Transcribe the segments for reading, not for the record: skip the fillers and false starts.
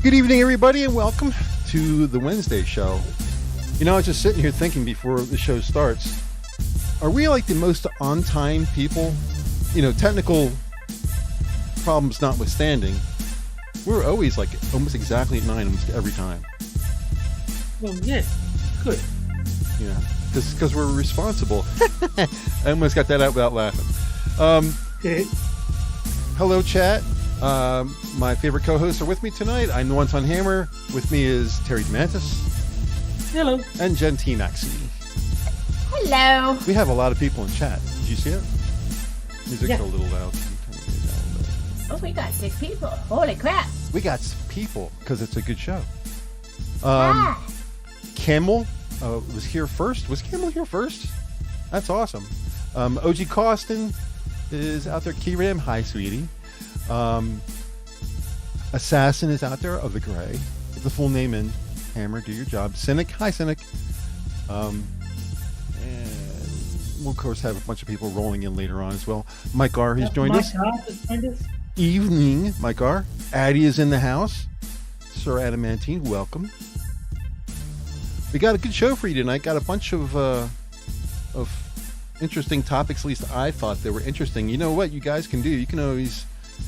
Good evening, everybody, and welcome to the Wednesday show. You know, I was just sitting here thinking before the show starts, are we like the most on-time people? You know, technical problems notwithstanding, we're always like almost exactly at 9 almost every time. Well, yeah, good. Yeah, because we're responsible. I almost got that out without laughing. Hello, chat. My favorite co-hosts are with me tonight. I'm No-Blinky. With me is Terry DeMantis. Hello. And Jen T. Maxey. Hello. We have a lot of people in chat. Did you see it? Music's a little loud. Oh, we got 6 people. Holy crap. We got people because it's a good show. Ah. Camel was here first. Was Camel here first? That's awesome. OG Costin is out there. Keyram, hi, sweetie. Assassin is out there of the gray. Get the full name in. Hammer, do your job. Cynic, hi, Cynic. And we'll of course have a bunch of people rolling in later on as well. Mike R has joined us. Evening, Mike R. Addie is in the house. Sir Adamantine, welcome. We got a good show for you tonight. Got a bunch of interesting topics. At least I thought they were interesting. You know what you guys can do? You can always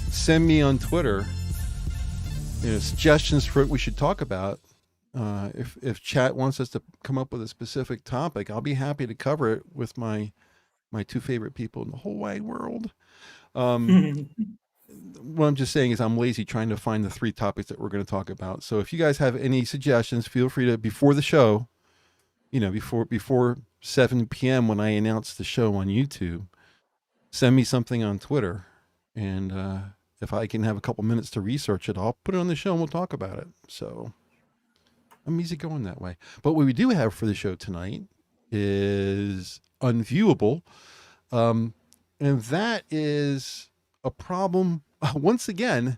send me on Twitter, you know, suggestions for what we should talk about. If chat wants us to come up with a specific topic, I'll be happy to cover it with my 2 favorite people in the whole wide world. What I'm just saying is I'm lazy trying to find the 3 topics that we're going to talk about. So if you guys have any suggestions, feel free to, before the show, you know, before 7 p.m. when I announce the show on YouTube, send me something on Twitter. And if I can have a couple minutes to research it, I'll put it on the show and we'll talk about it. So I'm easy going that way. But what we do have for the show tonight is Unviewable. And that is a problem, once again,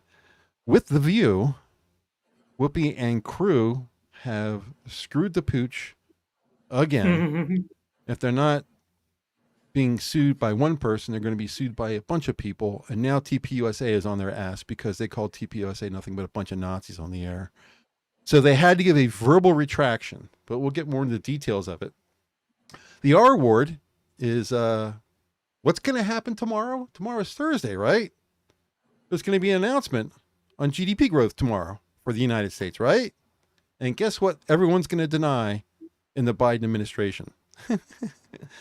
with the View. Whoopi and crew have screwed the pooch again. If they're not being sued by one person, they're going to be sued by a bunch of people. And now TPUSA is on their ass because they called TPUSA nothing but a bunch of Nazis on the air. So they had to give a verbal retraction, but we'll get more into the details of it. The R word is what's going to happen tomorrow? Tomorrow's Thursday, right? There's going to be an announcement on GDP growth tomorrow for the United States, right? And guess what everyone's going to deny in the Biden administration?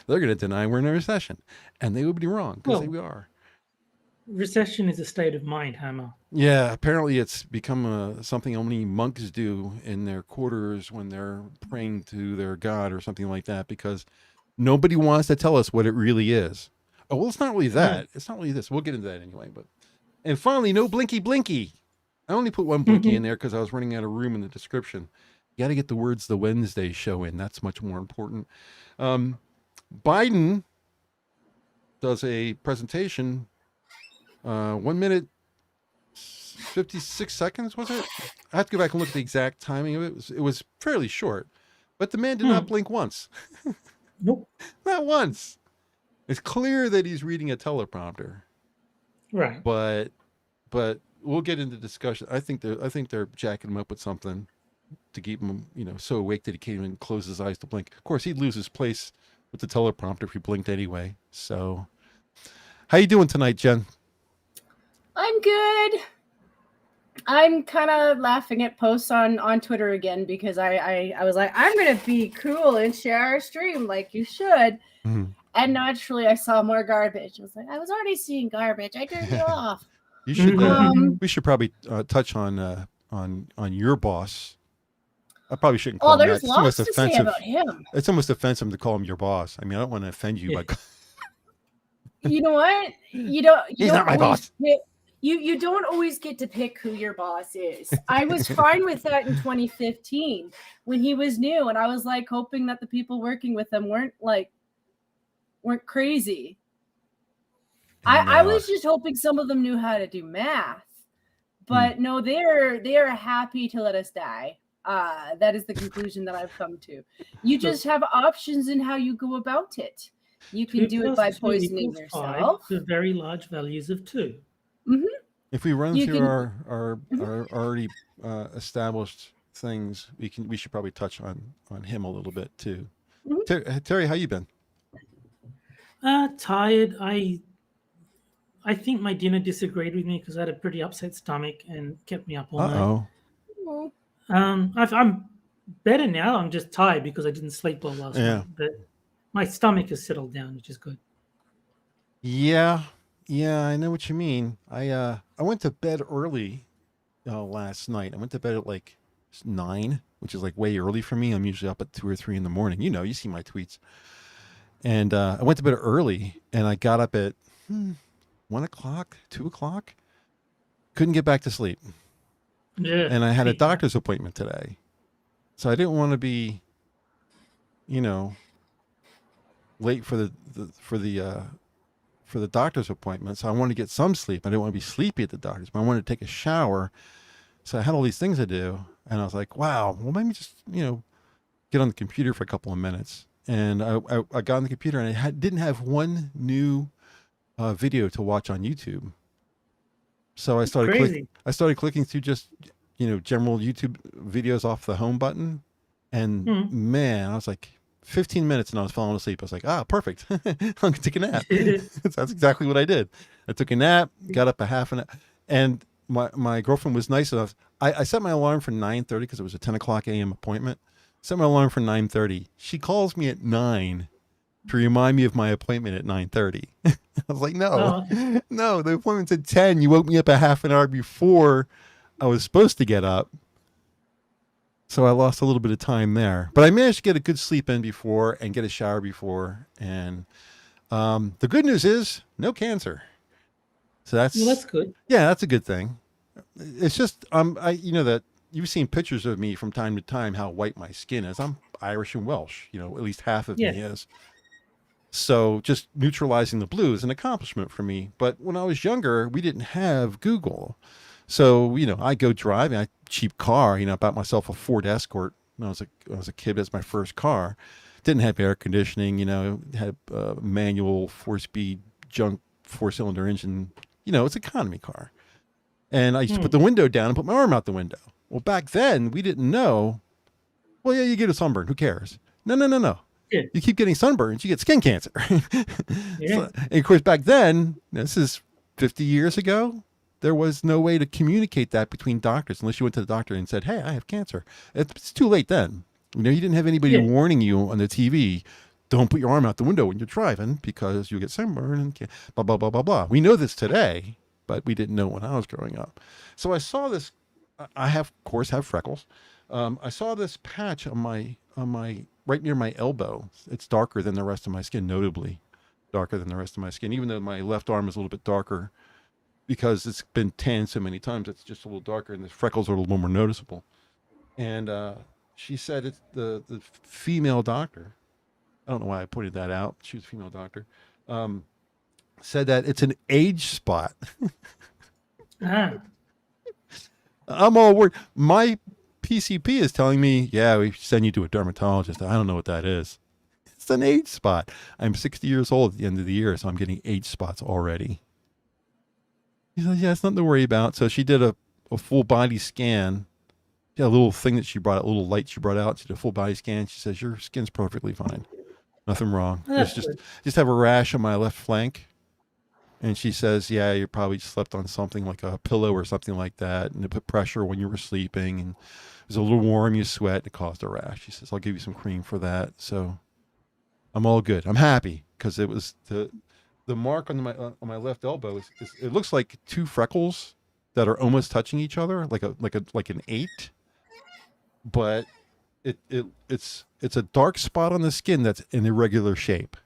They're going to deny we're in a recession. And they would be wrong because we are. Recession is a state of mind, Hammer. Yeah, apparently it's become something only monks do in their quarters when they're praying to their God or something like that, because nobody wants to tell us what it really is. Oh, well, it's not really that. It's not really this. We'll get into that anyway. And finally, No-Blinky. I only put one blinky in there because I was running out of room in the description. You got to get the words "the Wednesday show" in. That's much more important. Biden does a presentation. 1 minute, 56 seconds, was it? I have to go back and look at the exact timing of it. It was fairly short, but the man did not blink once. Nope. Not once. It's clear that he's reading a teleprompter. Right. But we'll get into discussion. I think they're jacking him up with something to keep him, you know, so awake that he can't even close his eyes to blink. Of course, he'd lose his place with the teleprompter if he blinked anyway. So, how you doing tonight, Jen? I'm good. I'm kind of laughing at posts on Twitter again because I was like, I'm going to be cool and share our stream like you should. Mm-hmm. And naturally, I saw more garbage. I was like, I was already seeing garbage. I turned it off. You should. We should probably touch on your boss. I probably shouldn't call him that. There's lots to say about him. It's almost offensive to call him your boss. I mean, I don't want to offend you, but you know what? He's not my boss. You don't always get to pick who your boss is. I was fine with that in 2015 when he was new, and I was like hoping that the people working with him weren't crazy. I was just hoping some of them knew how to do math, but no, they are happy to let us die. That is the conclusion that I've come to. You just have options in how you go about it. You can do it by poisoning yourself. The very large values of 2. Mm-hmm. If we run through our already established things, we should probably touch on him a little bit too. Mhm. Terry, how you been? Tired. I think my dinner disagreed with me because I had a pretty upset stomach and kept me up all night. Oh, I'm better now. I'm just tired because I didn't sleep well last yeah. night. But my stomach has settled down, which is good. Yeah, I know what you mean. I went to bed early last night. I went to bed at like 9, which is like way early for me. I'm usually up at 2 or 3 in the morning. You know, you see my tweets. And I went to bed early, and I got up at 1 o'clock, 2 o'clock. Couldn't get back to sleep, Yeah. and I had a doctor's appointment today, so I didn't want to be, late for the doctor's appointment. So I wanted to get some sleep. I didn't want to be sleepy at the doctor's, but I wanted to take a shower. So I had all these things to do, and I was like, wow, well, maybe just, get on the computer for a couple of minutes. And I got on the computer, and I didn't have one new video to watch on YouTube. So I started clicking through just, general YouTube videos off the home button. And man, I was like 15 minutes and I was falling asleep. I was like, perfect. I'm going to take a nap. That's exactly what I did. I took a nap, got up a half an hour, and my girlfriend was nice enough. I set my alarm for 9:30 because it was a 10 o'clock a.m. appointment. Set my alarm for 9:30. She calls me at 9 to remind me of my appointment at 9:30. I was like, no, the appointment's at 10. You woke me up a half an hour before I was supposed to get up. So I lost a little bit of time there, but I managed to get a good sleep in before and get a shower before. And the good news is no cancer. So that's good. Yeah, that's a good thing. It's just, that you've seen pictures of me from time to time, how white my skin is. I'm Irish and Welsh, at least half of me is. So just neutralizing the blue is an accomplishment for me. But when I was younger, we didn't have Google. So, I go driving, a cheap car, I bought myself a Ford Escort when I was a kid. That's my first car. Didn't have air conditioning, had a manual 4-speed junk 4-cylinder engine. It's an economy car. And I used to put the window down and put my arm out the window. Well, back then we didn't know. Well, yeah, you get a sunburn. Who cares? No. Yeah. You keep getting sunburns, you get skin cancer. Yeah. So, and of course, back then, this is 50 years ago, there was no way to communicate that between doctors unless you went to the doctor and said, hey, I have cancer. It's too late then. You didn't have anybody warning you on the TV, don't put your arm out the window when you're driving because you'll get sunburn and blah, blah, blah, blah, blah. We know this today, but we didn't know when I was growing up. So I saw this. I of course have freckles. I saw this patch on my right near my elbow. It's darker than the rest of my skin, notably darker than the rest of my skin, even though my left arm is a little bit darker because it's been tanned so many times. It's just a little darker, and the freckles are a little more noticeable. And she said it's the female doctor. I don't know why I pointed that out. She was a female doctor. Said that it's an age spot. I'm all worried. My PCP is telling me, yeah, we send you to a dermatologist. I don't know what that is. It's an age spot. I'm 60 years old at the end of the year, so I'm getting age spots already. He said, yeah, it's nothing to worry about. So she did a full body scan. She had a little thing that she brought out, a little light she brought out. She did a full body scan. She says, your skin's perfectly fine. Nothing wrong. It's just have a rash on my left flank. And she says, yeah, you probably slept on something like a pillow or something like that. And it put pressure when you were sleeping. And it was a little warm, you sweat, and it caused a rash. She says, I'll give you some cream for that. So I'm all good. I'm happy because it was the mark on my left elbow. It looks like 2 freckles that are almost touching each other, like an 8. But it's a dark spot on the skin that's an irregular shape.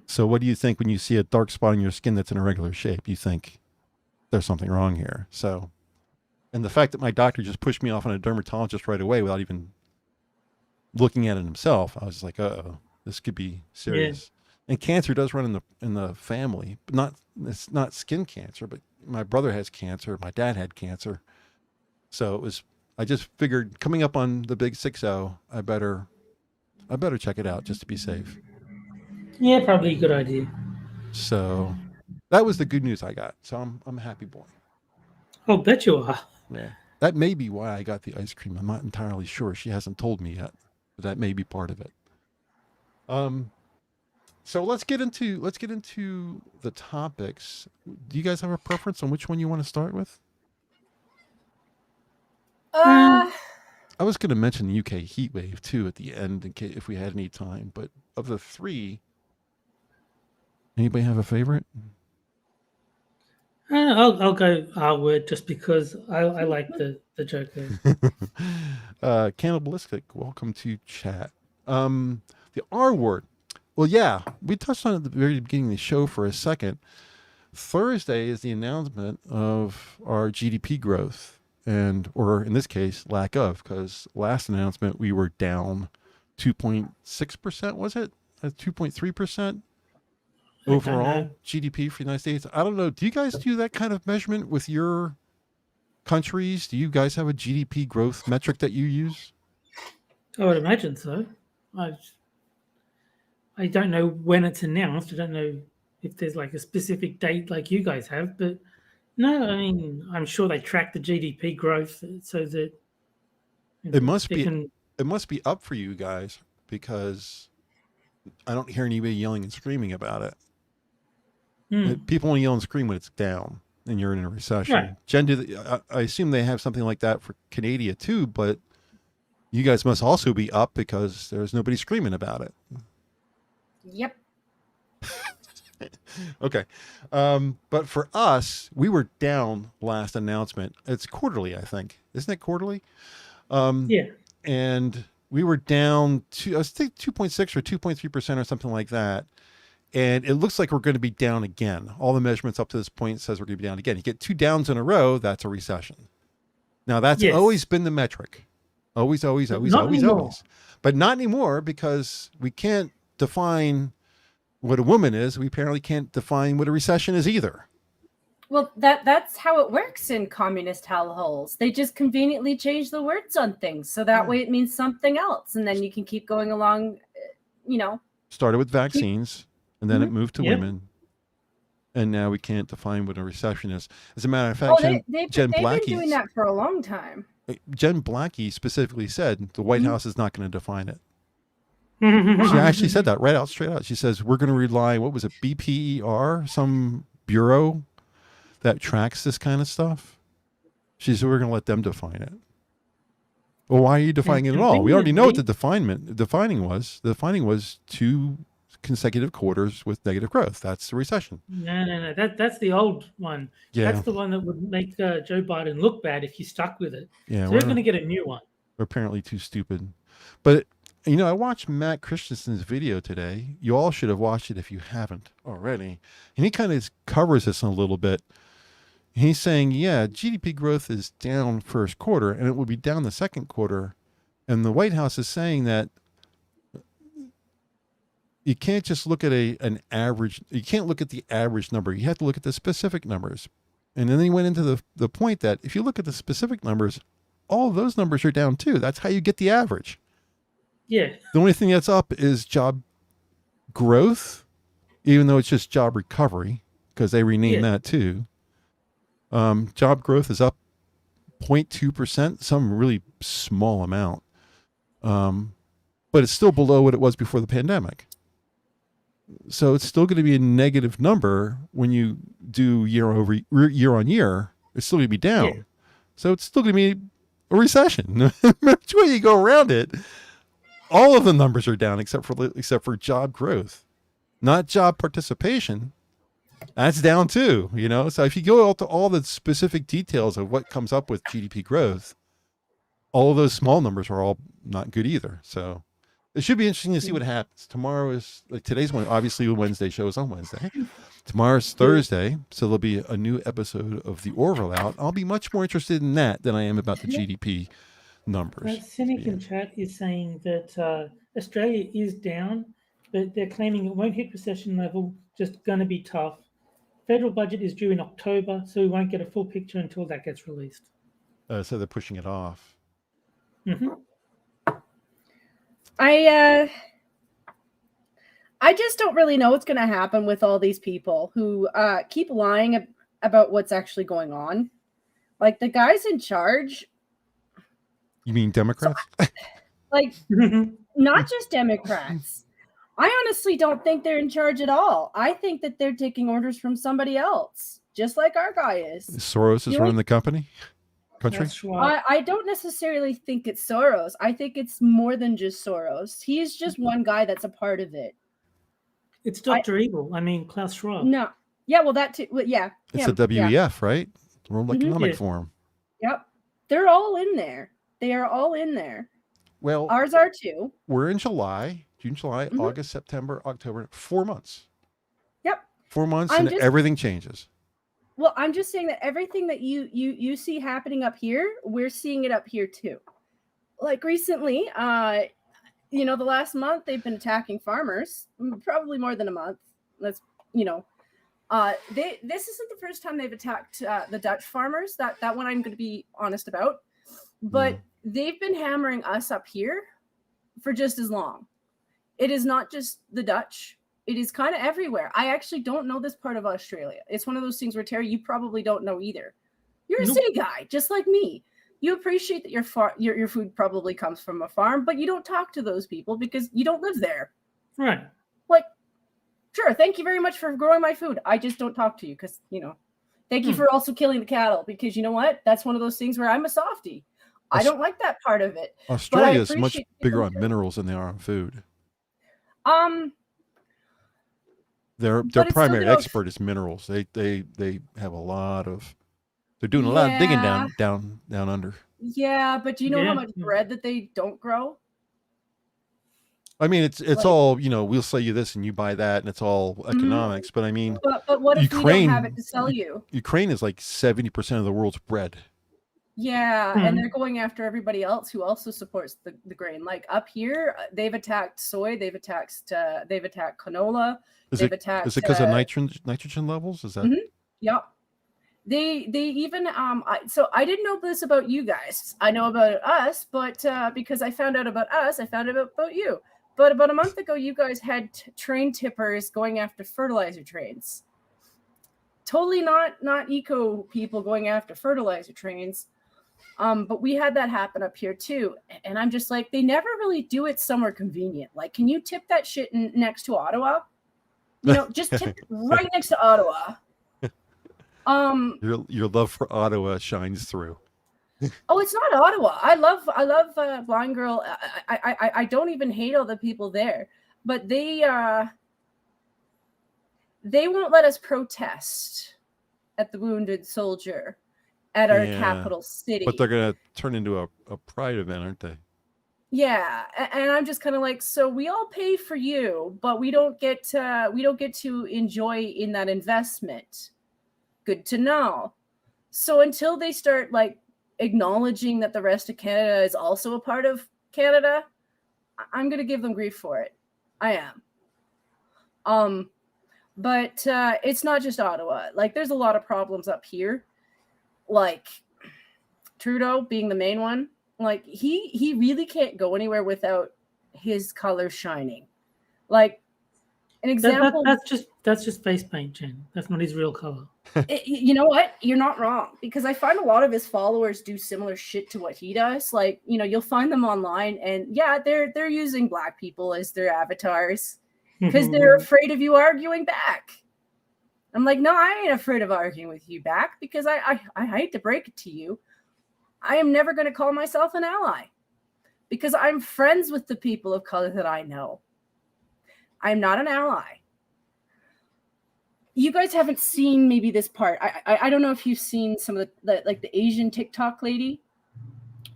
So what do you think when you see a dark spot on your skin that's in a regular shape? You think there's something wrong here. So, and the fact that my doctor just pushed me off on a dermatologist right away without even looking at it himself, I was like, uh-oh, this could be serious. Yeah. And cancer does run in the family, but it's not skin cancer, but my brother has cancer. My dad had cancer. So I just figured coming up on the big 6-0, I better check it out just to be safe. Yeah, probably a good idea. So that was the good news I got. So I'm a happy boy. Oh, bet you are. Yeah. That may be why I got the ice cream. I'm not entirely sure. She hasn't told me yet, but that may be part of it. So let's get into the topics. Do you guys have a preference on which one you want to start with? I was going to mention the UK heat wave too at the end in case if we had any time. But of the three, anybody have a favorite? I'll go R word just because I like the Joker. Cannibalistic, welcome to chat. The R word. Well, yeah, we touched on it at the very beginning of the show for a second. Thursday is the announcement of our GDP growth, or in this case, lack of, because last announcement we were down 2.6%, was it? 2.3%? Overall GDP for the United States. I don't know. Do you guys do that kind of measurement with your countries? Do you guys have a GDP growth metric that you use? I would imagine so. I don't know when it's announced. I don't know if there's like a specific date like you guys have, but no, I mean, I'm sure they track the GDP growth so that it must be up for you guys because I don't hear anybody yelling and screaming about it. People only yell and scream when it's down and you're in a recession. Right. Jen, I assume they have something like that for Canada too, but you guys must also be up because there's nobody screaming about it. Yep. Okay. But for us, we were down last announcement. It's quarterly, I think. Isn't it quarterly? Yeah. And we were down I think 2.6 or 2.3% or something like that. And it looks like we're going to be down again. All the measurements up to this point says we're going to be down again. You get 2 downs in a row, that's a recession. Now, that's always been the metric. Always. But not anymore because we can't define what a woman is. We apparently can't define what a recession is either. Well, that's how it works in communist hellholes. They just conveniently change the words on things. So that way it means something else. And then you can keep going along, Started with vaccines. And then it moved to women, and now we can't define what a recession is. As a matter of fact, they've been doing that for a long time. Jen Blackie specifically said the White House is not going to define it. She actually said that straight out. She says we're going to rely, what was it, BPER, some bureau that tracks this kind of stuff. She said we're going to let them define it. Well, why are you defining it at all? We already know what the defining was. The defining was 2 consecutive quarters with negative growth. That's the recession. No. That's the old one. Yeah. That's the one that would make Joe Biden look bad if you stuck with it. Yeah, so we're going to get a new one. We're apparently too stupid. But, I watched Matt Christensen's video today. You all should have watched it if you haven't already. And he kind of covers this a little bit. He's saying, GDP growth is down first quarter, and it will be down the second quarter. And the White House is saying that you can't just look at an average. You can't look at the average number. You have to look at the specific numbers. And then he went into the point that if you look at the specific numbers, all of those numbers are down too. That's how you get the average. Yeah. The only thing that's up is job growth, even though it's just job recovery, because they renamed that too. Job growth is up 0.2%, some really small amount. But it's still below what it was before the pandemic. So it's still going to be a negative number when you do year on year. It's still going to be down. Yeah. So it's still going to be a recession. Which way you go around it, all of the numbers are down except for job growth, not job participation. That's down too. So if you go to all the specific details of what comes up with GDP growth, all of those small numbers are all not good either. So it should be interesting to see what happens. Tomorrow is today's one. Obviously, the Wednesday show is on Wednesday. Tomorrow's Thursday, so there'll be a new episode of The Orville out. I'll be much more interested in that than I am about the GDP numbers. Cynic in chat is saying that Australia is down, but they're claiming it won't hit recession level, just going to be tough. Federal budget is due in October, so we won't get a full picture until that gets released. So they're pushing it off. Mm-hmm. I just don't really know what's going to happen with all these people who keep lying about what's actually going on. Like the guys in charge You mean Democrats? Like, not just Democrats. I honestly don't think they're in charge at all. I think that they're taking orders from somebody else, just like our guy is. Soros is running the country? That's right. I don't necessarily think it's Soros. I think it's more than just Soros. He's just one guy that's a part of it. It's Dr. Evil. I mean, Klaus Schwab. No. Yeah, well, that too. Well, yeah. It's the WEF, right? The World Economic Yeah. Forum. Yep. They're all in there. They are all in there. Well, ours are too. We're in July, June, July, August, September, October, 4 months. Yep. 4 months and everything changes. Well, I'm just saying that everything that you see happening up here, we're seeing it up here too. Like recently, the last month they've been attacking farmers, probably more than a month. This isn't the first time they've attacked the Dutch farmers. That one I'm going to be honest about, but they've been hammering us up here for just as long. It is not just the Dutch. It is kind of everywhere. I actually don't know this part of Australia. It's one of those things where, Terry, you probably don't know either. You're a city guy, just like me. You appreciate that your food probably comes from a farm, but you don't talk to those people because you don't live there. Right. Like, sure, thank you very much for growing my food. I just don't talk to you because, thank you for also killing the cattle because you know what? That's one of those things where I'm a softie. I don't like that part of it. Australia is much bigger on minerals than they are on food. Their primary expert is minerals. They have a lot of. They're doing a lot of digging down under. Yeah, but do you know how much bread that they don't grow? I mean, it's all we'll sell you this and you buy that, and it's all economics. But I mean, but what if we don't have it to sell you? Ukraine is like 70% of the world's bread. Yeah, and they're going after everybody else who also supports the grain. Like up here, they've attacked soy, they've attacked canola. Is it because of nitrogen levels? Is that? Yeah. They even so I didn't know this about you guys. I know about us, but because I found out about us, I found out about you. But about a month ago, you guys had train tippers going after fertilizer trains. Totally not eco people going after fertilizer trains. But we had that happen up here too. And I'm just like, they never really do it somewhere convenient. Like, can you tip that shit next to Ottawa? Just tip it right next to Ottawa. Your love for Ottawa shines through. Oh, it's not Ottawa. I love Blind Girl. I don't even hate all the people there, but they won't let us protest at the Wounded Soldier at our capital city. But they're gonna turn into a pride event, aren't they? Yeah, and I'm just kind of like, so we all pay for you, but we don't get to enjoy in that investment. Good to know. So until they start like acknowledging that the rest of Canada is also a part of Canada, I'm gonna give them grief for it. I am. But it's not just Ottawa. Like, there's a lot of problems up here. Like Trudeau being the main one. Like he really can't go anywhere without his color shining. Like an example. That's just face paint, Jen. That's not his real color. You know what? You're not wrong, because I find a lot of his followers do similar shit to what he does. Like, you'll find them online, and they're using black people as their avatars because they're afraid of you arguing back. I'm like, no, I ain't afraid of arguing with you back, because I hate to break it to you, I am never going to call myself an ally, because I'm friends with the people of color that I know. I'm not an ally. You guys haven't seen maybe this part. I don't know if you've seen some of the Asian TikTok lady.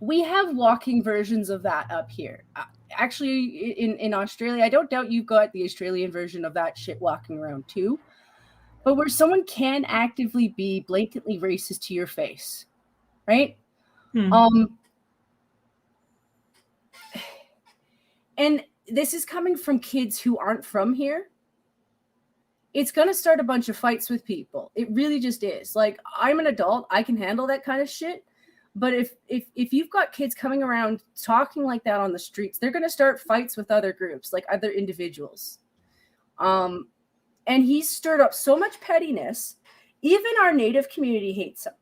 We have walking versions of that up here. Actually, in Australia, I don't doubt you've got the Australian version of that shit walking around too. But where someone can actively be blatantly racist to your face, right? And this is coming from kids who aren't from here. It's going to start a bunch of fights with people. It really just is. Like, I'm an adult. I can handle that kind of shit. But if you've got kids coming around talking like that on the streets, they're going to start fights with other groups, like other individuals. And he's stirred up so much pettiness. Even our Native community hates him.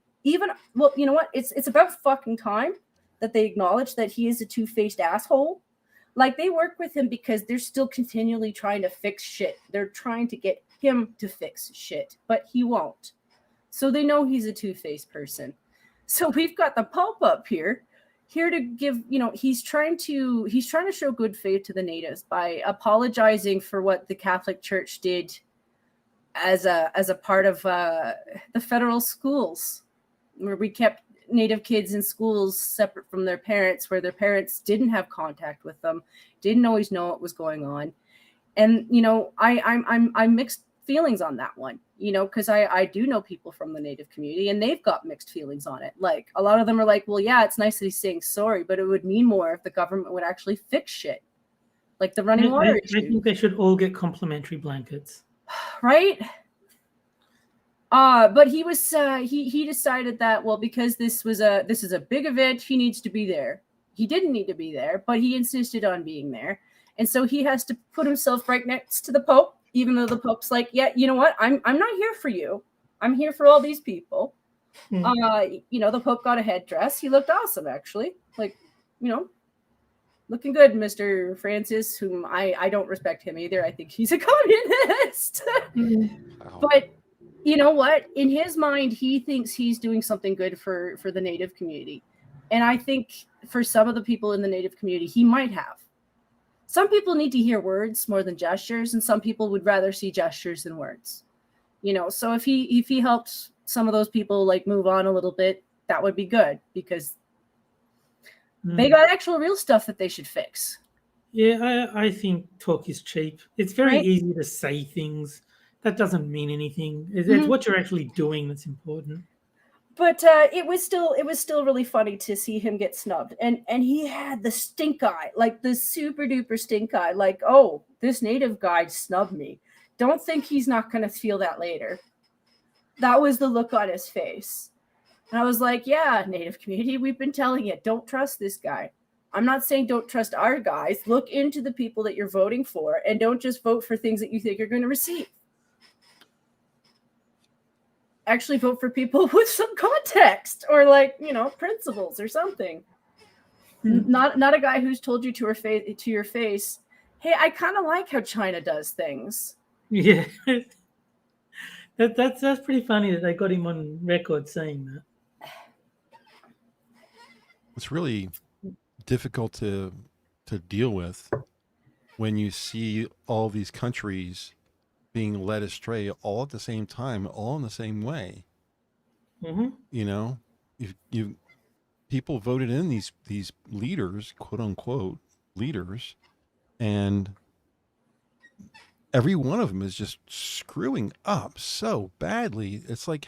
Well, you know what? It's about fucking time that they acknowledge that he is a two-faced asshole. Like, they work with him because they're still continually trying to fix shit. They're trying to get him to fix shit, but he won't. So they know he's a two-faced person. So we've got the Pope up here to give, he's trying to show good faith to the natives by apologizing for what the Catholic Church did as a part of the federal schools, where we kept Native kids in schools separate from their parents, where their parents didn't have contact with them, didn't always know what was going on. And I'm mixed feelings on that one, because I do know people from the Native community, and they've got mixed feelings on it. Like, a lot of them are like, well, yeah, it's nice that he's saying sorry, but it would mean more if the government would actually fix shit, like the running water issue. I think they should all get complimentary blankets. Right? But he was he decided that, well, because this is a big event, he needs to be there. He didn't need to be there, but he insisted on being there, and so he has to put himself right next to the Pope, even though the Pope's like, yeah, you know what? I'm not here for you. I'm here for all these people. The Pope got a headdress. He looked awesome, actually. Like, looking good, Mr. Francis, whom I don't respect him either. I think he's a communist. But you know what? In his mind, he thinks he's doing something good for the Native community. And I think for some of the people in the Native community, he might have. Some people need to hear words more than gestures, and some people would rather see gestures than words. So if he helped some of those people like move on a little bit, that would be good, because they got actual real stuff that they should fix. Yeah, I think talk is cheap. It's very easy to say things. That doesn't mean anything. It's what you're actually doing that's important. But it was still really funny to see him get snubbed, and he had the stink eye, like the super duper stink eye, like, oh, this Native guy snubbed me. Don't think he's not going to feel that later. That was the look on his face, and I was like, yeah, Native community, we've been telling you, don't trust this guy. I'm not saying don't trust our guys. Look into the people that you're voting for, and don't just vote for things that you think you're going to receive. Actually vote for people with some context, or principles or something. Not a guy who's told you to your face, hey, I kind of like how China does things. Yeah. That's pretty funny that they got him on record saying that. It's really difficult to deal with when you see all these countries being led astray all at the same time, all in the same way. You people voted in these leaders, quote unquote leaders, and every one of them is just screwing up so badly. It's like,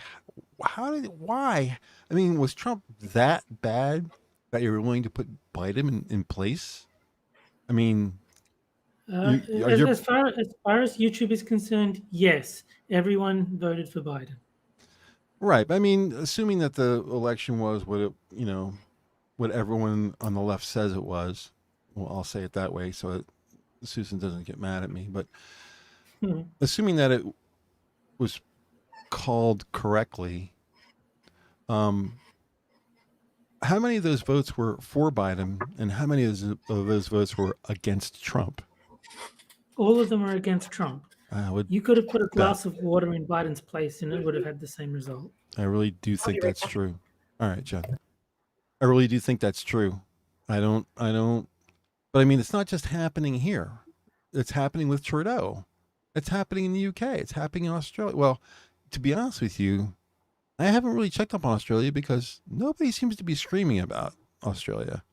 why? I mean, was Trump that bad that you were willing to put Biden in place? I mean, as far as YouTube is concerned, yes, everyone voted for Biden. Right. I mean, assuming that the election was what everyone on the left says it was. Well, I'll say it that way so that Susan doesn't get mad at me. But assuming that it was called correctly, how many of those votes were for Biden, and how many of those votes were against Trump? All of them are against Trump. You could have put a glass of water in Biden's place and it would have had the same result. I really do think that's true. All right, Jen. I really do think that's true. I don't, but I mean, it's not just happening here. It's happening with Trudeau. It's happening in the UK. It's happening in Australia. Well, to be honest with you, I haven't really checked up on Australia because nobody seems to be screaming about Australia.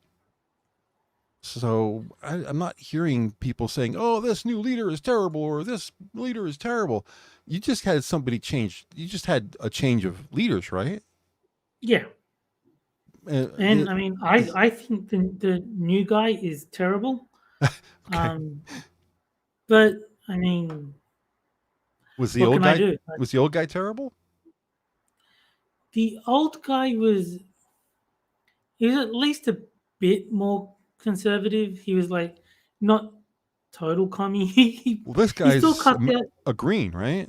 So I'm not hearing people saying, oh, this new leader is terrible or this leader is terrible. You just had somebody change. You just had a change of leaders, right? Yeah. And I mean, I think the new guy is terrible. Okay. But I mean, was the old guy terrible? The old guy was at least a bit more conservative. He was like not total commie. Well, this guy's a green, right?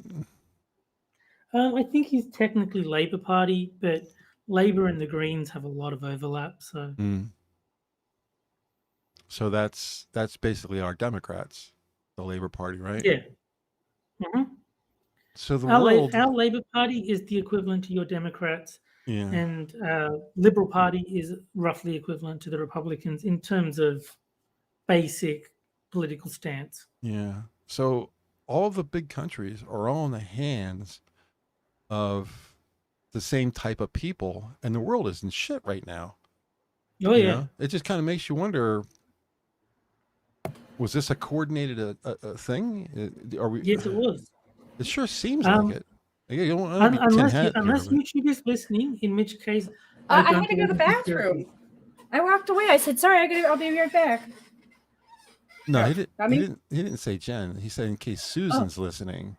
I think he's technically Labour Party, but Labour and the Greens have a lot of overlap. So So that's basically our Democrats, the Labor Party, right? Yeah. Hmm. So the Our world, Labor Party is the equivalent to your Democrats, yeah, and Liberal Party is roughly equivalent to the Republicans in terms of basic political stance. yeah. So all the big countries are all in the hands of the same type of people, and the world is in shit right now. Oh You yeah, know, it just kind of makes you wonder: was this a coordinated a thing? Are we? yes, it was. It sure seems like Um, it. You don't want to be tin unless hat here, unless but YouTube is listening, in which case I I don't had to go to the believe in conspiracies. bathroom. I walked away. I said, "Sorry, I'll be right back." no, Yeah, he didn't. got He me? didn't. He didn't say Jen. He said in case Susan's listening.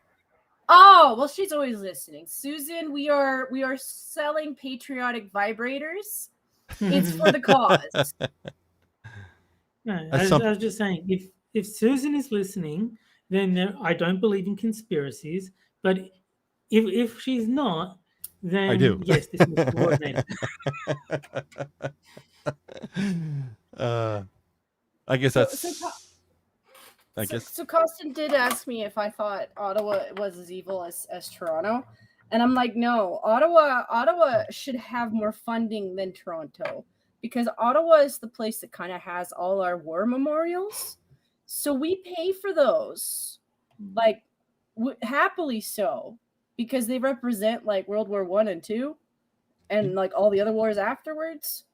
Oh, well, she's always listening. Susan, we are selling patriotic vibrators. It's for the cause. No, That's I some. was just saying, if Susan is listening, then I don't believe in conspiracies. But if she's not, I do. then yes, this was coordinated. I guess So, that's. I guess. So Costin did ask me if I thought Ottawa was as evil as Toronto, and I'm like, no, Ottawa should have more funding than Toronto, because Ottawa is the place that kind of has all our war memorials, so we pay for those, like happily so, because they represent like World War I and II, and like all the other wars afterwards.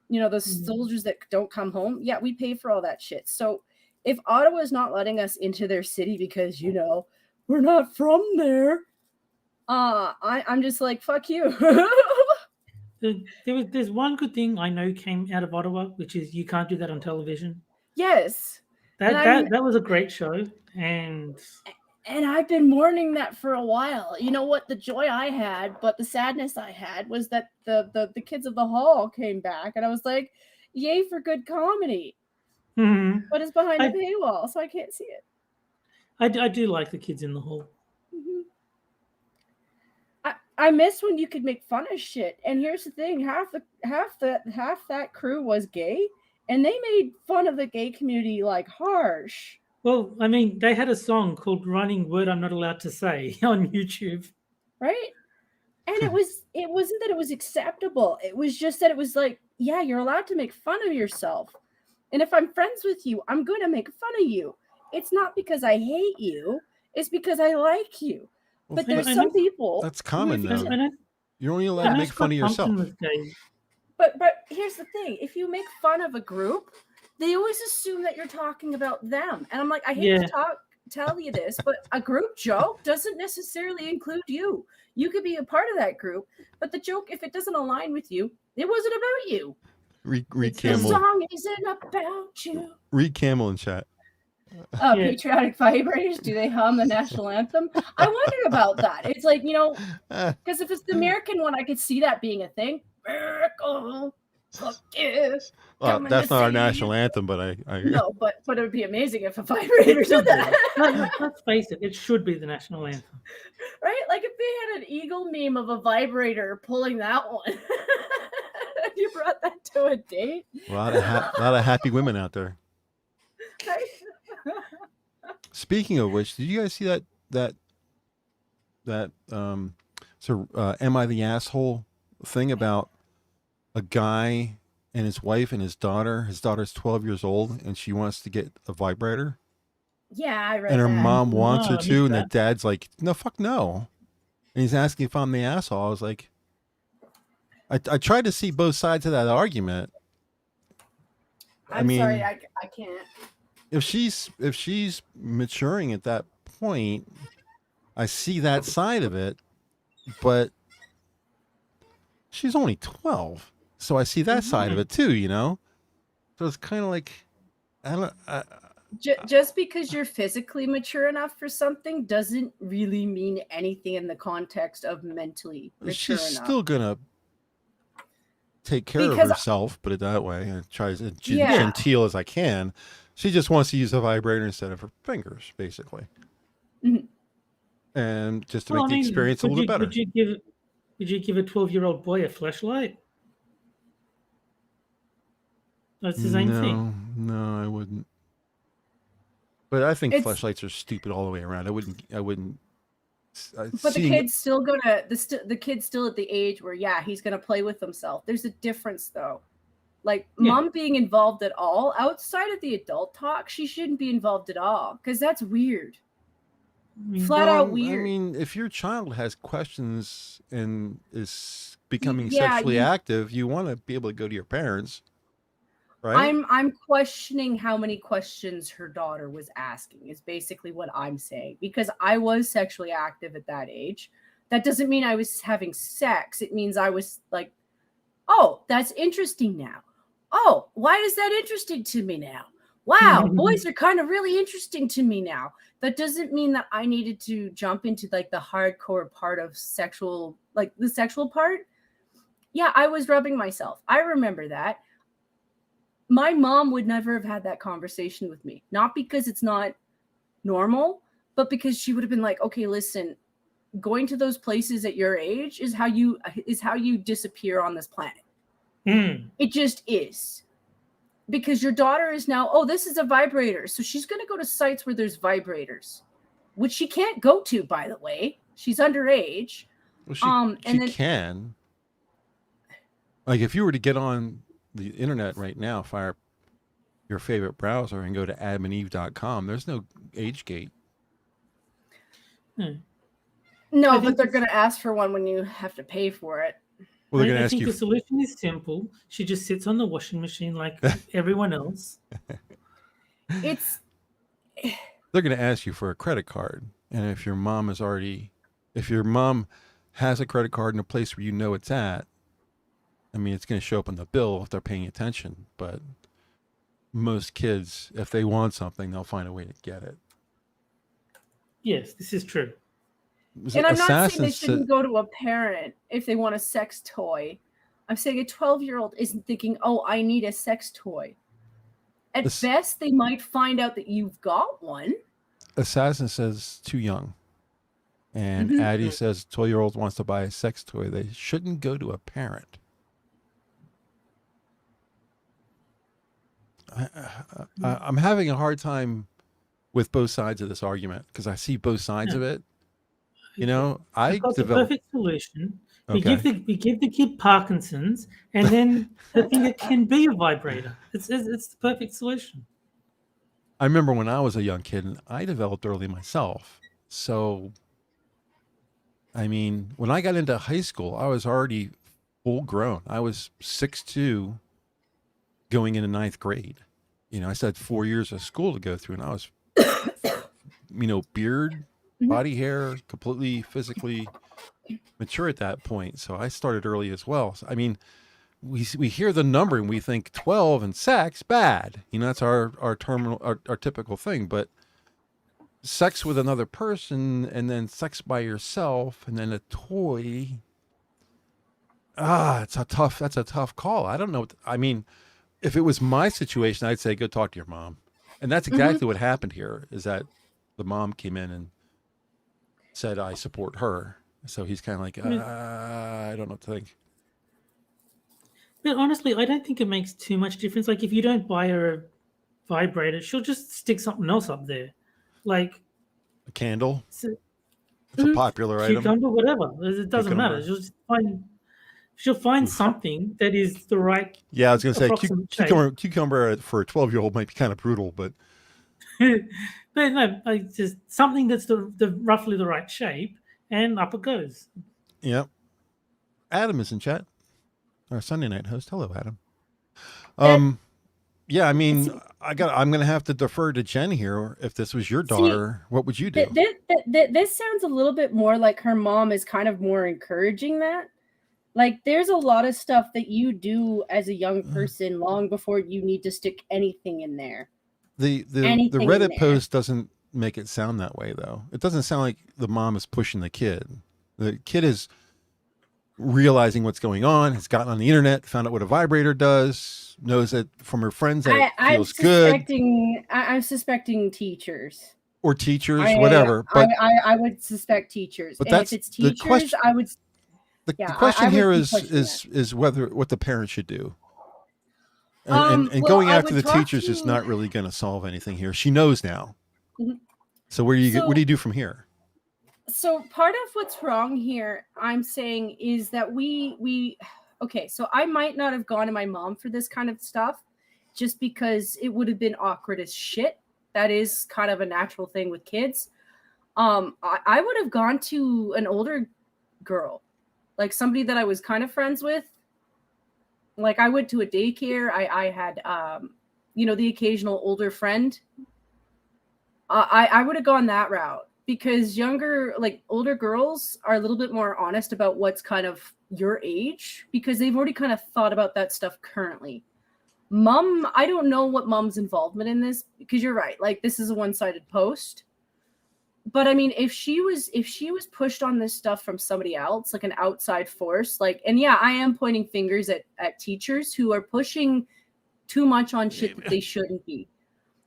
You know, the soldiers that don't come home. Yeah, we pay for all that shit. So if Ottawa is not letting us into their city because, you know, we're not from there, I'm just like, fuck you. There's one good thing I know came out of Ottawa, which is you can't do that on television. Yes. That was a great show, and I've been mourning that for a while. You know what? The joy I had, but the sadness I had was that the kids of the hall came back, and I was like, yay for good comedy. But it's behind a paywall, so I can't see it. I do like the kids in the hall. Mm-hmm. I miss when you could make fun of shit. And here's the thing: half that crew was gay, and they made fun of the gay community like harsh. Well, I mean, they had a song called "Running Word I'm Not Allowed to Say" on YouTube, right? And it wasn't that it was acceptable. It was just that it was like, yeah, you're allowed to make fun of yourself. And if I'm friends with you, I'm going to make fun of you. It's not because I hate you. It's because I like you. Well, but there's some people. That's common, though. You're only allowed to make fun of yourself. But here's the thing. If you make fun of a group, they always assume that you're talking about them. And I'm like, I hate to tell you this, but a group joke doesn't necessarily include you. You could be a part of that group, but the joke, if it doesn't align with you, it wasn't about you. Read Camel. The song isn't about you. Read Camel in chat. Patriotic vibrators, do they hum the national anthem? I wonder about that. It's like, you know, because if it's the American one, I could see that being a thing. Miracle, fuck you. Well, that's not our national anthem, but I no, but it would be amazing if a vibrator did that. Let's face it, it should be the national anthem, right? Like if they had an eagle meme of a vibrator pulling that one, you brought that to a date. A lot of happy women out there. Right? Speaking of which, did you guys see that am I the asshole thing about a guy and his wife and his daughter? His daughter's 12 years old and she wants to get a vibrator. Yeah, I read that. And her mom wants her to, and the dad's like, no, fuck no. And he's asking if I'm the asshole. I was like, I tried to see both sides of that argument. I'm sorry, I can't. If she's maturing at that point, I see that side of it, but she's only 12, so I see that side of it too, you know. So it's kind of like, just because you're physically mature enough for something doesn't really mean anything in the context of mentally mature enough. She's still gonna take care of herself, put it that way, and try as genteel as I can. She just wants to use a vibrator instead of her fingers, basically. Mm-hmm. And just to make the experience a little better. Would you give a 12-year-old boy a fleshlight? That's the same thing. No, I wouldn't. But I think It's- flashlights are stupid all the way around. I wouldn't. But the kid's still gonna the kid's still at the age where he's gonna play with himself. There's a difference though. Like mom being involved at all outside of the adult talk, she shouldn't be involved at all because that's weird. Flat out weird. I mean, if your child has questions and is becoming sexually active, you want to be able to go to your parents, right? I'm questioning how many questions her daughter was asking is basically what I'm saying, because I was sexually active at that age. That doesn't mean I was having sex. It means I was like, oh, that's interesting now. Oh, why is that interesting to me now? Wow, boys are kind of really interesting to me now. That doesn't mean that I needed to jump into like the hardcore part of sexual, like the sexual part. Yeah, I was rubbing myself. I remember that. My mom would never have had that conversation with me. Not because it's not normal, but because she would have been like, okay, listen, going to those places at your age is how you disappear on this planet. It just is. Because your daughter is now, oh, this is a vibrator. So she's going to go to sites where there's vibrators, which she can't go to, by the way. She's underage. Well, she can. Like if you were to get on the internet right now, fire your favorite browser and go to adamandeve.com, there's no age gate. No, but they're going to ask for one when you have to pay for it. Well, they're going to ask you. The solution is simple. She just sits on the washing machine like everyone else. They're going to ask you for a credit card, and if your mom has a credit card in a place where you know it's at, I mean, it's going to show up on the bill if they're paying attention. But most kids, if they want something, they'll find a way to get it. Yes, this is true. And I'm not saying they shouldn't go to a parent if they want a sex toy. I'm saying a 12-year-old isn't thinking, oh, I need a sex toy. At best, they might find out that you've got one. Assassin says too young. And Addie says 12-year-old wants to buy a sex toy. They shouldn't go to a parent. I'm having a hard time with both sides of this argument because I see both sides of it. You know, I got the developed perfect solution. Okay. We give the kid Parkinson's, and then the thing that can be a vibrator. It's the perfect solution. I remember when I was a young kid, and I developed early myself. So, I mean, when I got into high school, I was already full grown. I was 6'2", going into 9th grade. You know, I still had 4 years of school to go through, and I was, beard, body hair, completely physically mature at that point. So I started early as well. So, I mean, we hear the number and we think 12 and sex bad. You know, that's our typical thing. But sex with another person and then sex by yourself and then a toy. That's a tough call. I don't know. I mean, if it was my situation, I'd say go talk to your mom. And that's exactly what happened here. Is that the mom came in and said, I support her. So he's kind of like, I don't know what to think. But honestly, I don't think it makes too much difference. Like if you don't buy her a vibrator, she'll just stick something else up there. Like a candle. It's a popular item. Cucumber, whatever. It doesn't matter. She'll find something that is the right. Yeah, I was going to say cucumber for a 12-year-old might be kind of brutal, but. But no, like just something that's the roughly the right shape, and up it goes. Yep. Adam is in chat. Our Sunday night host. Hello, Adam. Yeah, I mean, I'm going to have to defer to Jen here. If this was your daughter, what would you do? This sounds a little bit more like her mom is kind of more encouraging that. Like, there's a lot of stuff that you do as a young person long before you need to stick anything in there. The Reddit post doesn't make it sound that way, though. It doesn't sound like the mom is pushing the kid. The kid is realizing what's going on, has gotten on the internet, found out what a vibrator does, knows that from her friends that it feels good. I'm suspecting teachers. Or teachers, whatever. But I would suspect teachers. But if it's teachers, I would. The question here is what the parent should do. And Well, going I after would the talk teachers is to. not really going to solve anything here. She knows now. Mhm. So what do you So- do from here? So part of what's wrong here, I'm saying, is that we okay, so I might not have gone to my mom for this kind of stuff just because it would have been awkward as shit. That is kind of a natural thing with kids. I would have gone to an older girl, like somebody that I was kind of friends with. Like I went to a daycare. I had the occasional older friend. I would have gone that route because older girls are a little bit more honest about what's kind of your age because they've already kind of thought about that stuff currently. Mom, I don't know what mom's involvement in this because you're right. Like this is a one-sided post. But I mean, if she was pushed on this stuff from somebody else, like an outside force, and yeah, I am pointing fingers at teachers who are pushing too much on shit that they shouldn't be.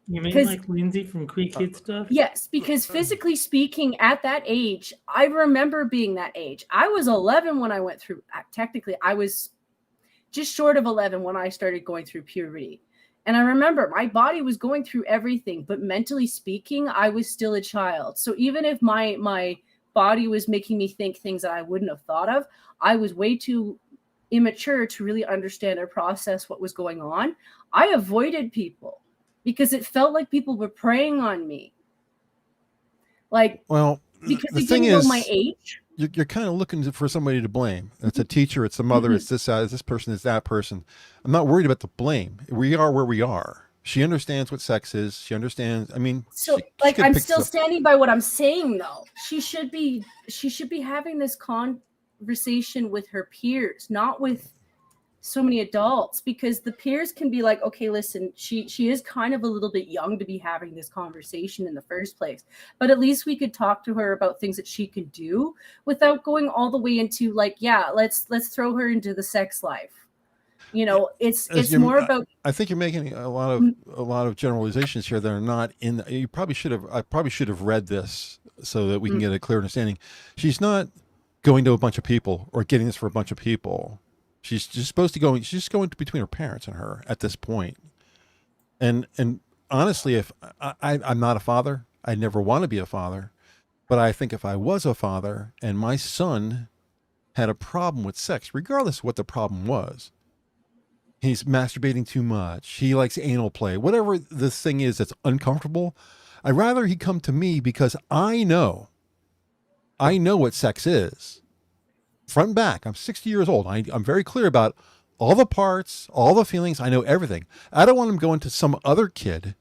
You mean like Lindsay from Queer Kid stuff? Yes, because physically speaking, at that age, I remember being that age. I was 11 when I went through, technically, I was just short of 11 when I started going through puberty. And I remember my body was going through everything, but mentally speaking, I was still a child. So even if my body was making me think things that I wouldn't have thought of, I was way too immature to really understand or process what was going on. I avoided people because it felt like people were preying on me. Well, because the they thing didn't is, know my age. You're kind of looking for somebody to blame. It's a teacher, it's a mother, it's this person, it's that person. I'm not worried about the blame. We are where we are. She understands what sex is. She understands. I mean, so I'm still standing by what I'm saying though. She should be having this conversation with her peers, not with so many adults, because the peers can be like, okay, listen, she is kind of a little bit young to be having this conversation in the first place, but at least we could talk to her about things that she can do without going all the way into let's throw her into the sex life. It's more about. I think you're making a lot of generalizations here that are not in. I probably should have read this so that we can get a clear understanding. She's not going to a bunch of people or getting this for a bunch of people. She's just supposed to go. She's just going between her parents and her at this point. And honestly, if I'm not a father, I never want to be a father. But I think if I was a father and my son had a problem with sex, regardless of what the problem was, he's masturbating too much, he likes anal play, whatever the thing is that's uncomfortable, I'd rather he come to me because I know what sex is. Front and back. I'm 60 years old. I'm very clear about all the parts, all the feelings. I know everything. I don't want him going to some other kid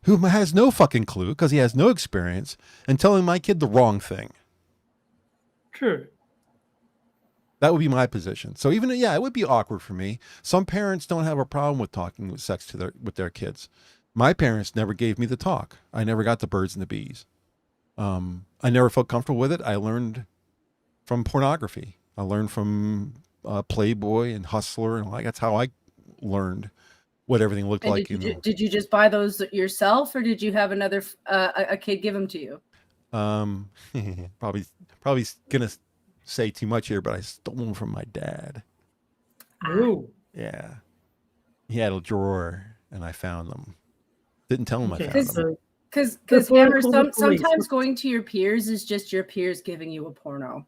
who has no fucking clue because he has no experience and telling my kid the wrong thing. True. That would be my position. So even, it would be awkward for me. Some parents don't have a problem with talking with sex with their kids. My parents never gave me the talk. I never got the birds and the bees. I never felt comfortable with it. I learned from pornography. I learned from Playboy and Hustler, and that's how I learned what everything looked like. Did you just buy those yourself, or did you have another a kid give them to you? Probably gonna say too much here, but I stole them from my dad. Oh, yeah, he had a drawer, and I found them. Didn't tell him I found them. Because Hammer, sometimes going to your peers is just your peers giving you a porno.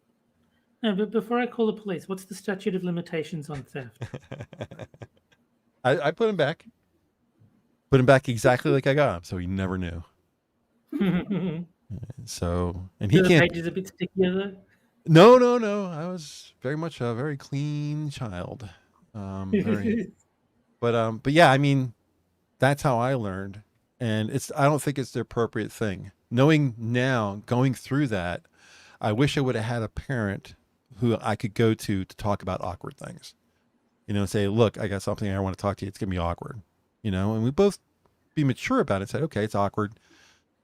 No, but before I call the police, what's the statute of limitations on theft? I put him back. Put him back exactly like I got him, so he never knew. So, and he can't. Pages a bit stickier though. No. I was very much a very clean child. But yeah, I mean, that's how I learned, and I don't think it's the appropriate thing. Knowing now, going through that, I wish I would have had a parent who I could go to talk about awkward things. Say, look, I got something I want to talk to you. It's gonna be awkward. And we both be mature about it. Say, okay, it's awkward.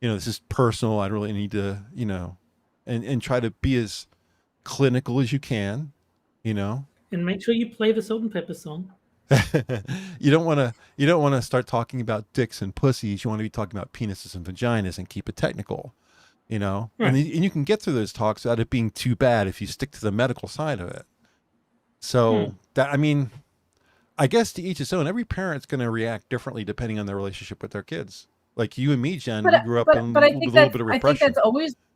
This is personal. I really need to, and try to be as clinical as you can, And make sure you play the Salt and Pepper song. You don't want to start talking about dicks and pussies. You want to be talking about penises and vaginas and keep it technical, Right. And you can get through those talks without it being too bad if you stick to the medical side of it. So that, I mean, I guess to each his own. Every parent's going to react differently depending on their relationship with their kids. Like you and me, Jen, we grew up but in I with a think little bit of repression.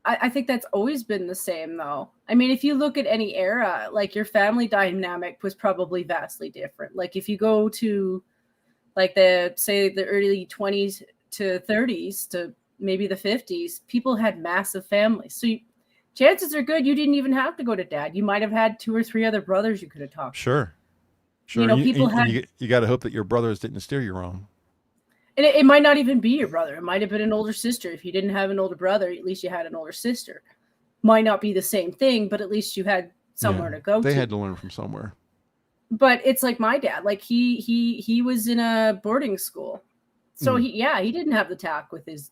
I think that's always been the same, though. I mean, if you look at any era, like your family dynamic was probably vastly different. Like if you go to like the early 20s to 30s to maybe the 50s, people had massive families. So chances are good you didn't even have to go to dad. You might have had 2 or 3 other brothers you could have talked to. Sure. You know, you got to hope that your brothers didn't steer you wrong. And it might not even be your brother. It might have been an older sister. If you didn't have an older brother, at least you had an older sister. Might not be the same thing, but at least you had somewhere to go. They had to learn from somewhere. But it's like my dad. Like he was in a boarding school, so he didn't have the tact with his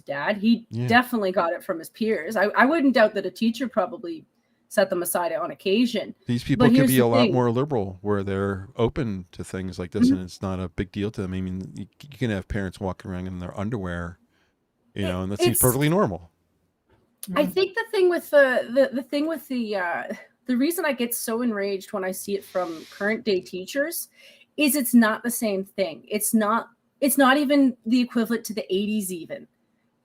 dad. He definitely got it from his peers. I wouldn't doubt that a teacher probably set them aside on occasion. These people can be a lot more liberal where they're open to things like this and it's not a big deal to them. I mean, you can have parents walking around in their underwear, you know, and that seems perfectly normal. I think the thing with the reason I get so enraged when I see it from current day teachers is it's not the same thing. It's not even the equivalent to the 80s even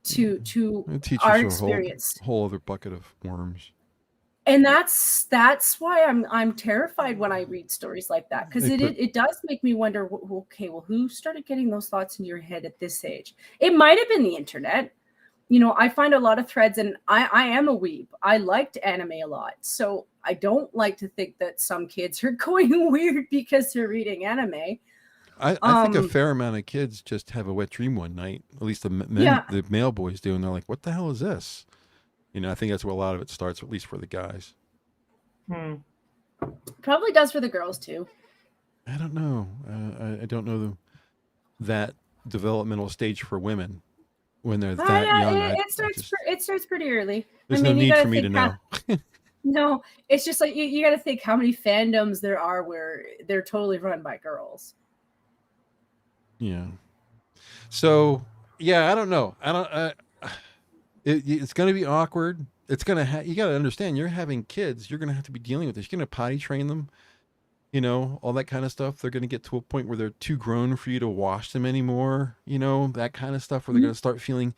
to our experience. Whole other bucket of worms. And that's why I'm terrified when I read stories like that, because it does make me wonder, okay, well, who started getting those thoughts in your head at this age? It might have been the internet. You know, I find a lot of threads, and I am a weeb. I liked anime a lot. So I don't like to think that some kids are going weird because they're reading anime. I think a fair amount of kids just have a wet dream one night. At least the male boys do, and they're like, what the hell is this? You know, I think that's where a lot of it starts, at least for the guys. Probably does for the girls too. I don't know. I don't know that developmental stage for women when they're that young. It starts pretty early. There's no need for me to know. No, it's just like you got to think how many fandoms there are where they're totally run by girls. Yeah. So yeah, I don't know. It's going to be awkward. It's going to you got to understand, you're having kids. You're going to have to be dealing with this. You're going to potty train them, you know, all that kind of stuff. They're going to get to a point where they're too grown for you to wash them anymore. You know, that kind of stuff where they're going to start feeling,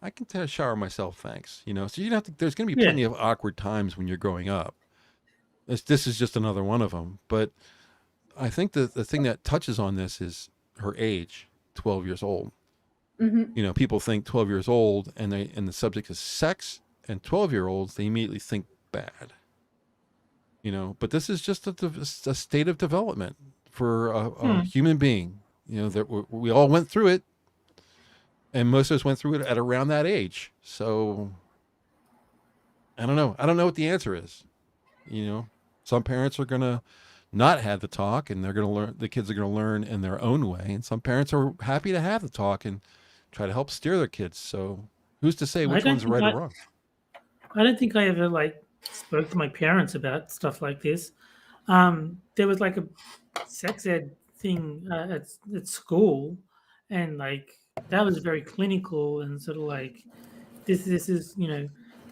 I can shower myself, thanks. You know, so you have to, there's going to be plenty of awkward times when you're growing up. This is just another one of them. But I think the thing that touches on this is her age, 12 years old. You know, people think 12 years old and the subject is sex, and 12-year-olds, they immediately think bad. You know, but this is just a state of development for a human being. You know, that we all went through it, and most of us went through it at around that age. So I don't know. I don't know what the answer is. You know, some parents are going to not have the talk, and they're going to learn. The kids are going to learn in their own way, and some parents are happy to have the talk and try to help steer their kids. So who's to say which one's right or wrong? I don't think I ever spoke to my parents about stuff like this. There was like a sex ed thing at school, and that was very clinical and sort of like this is, you know,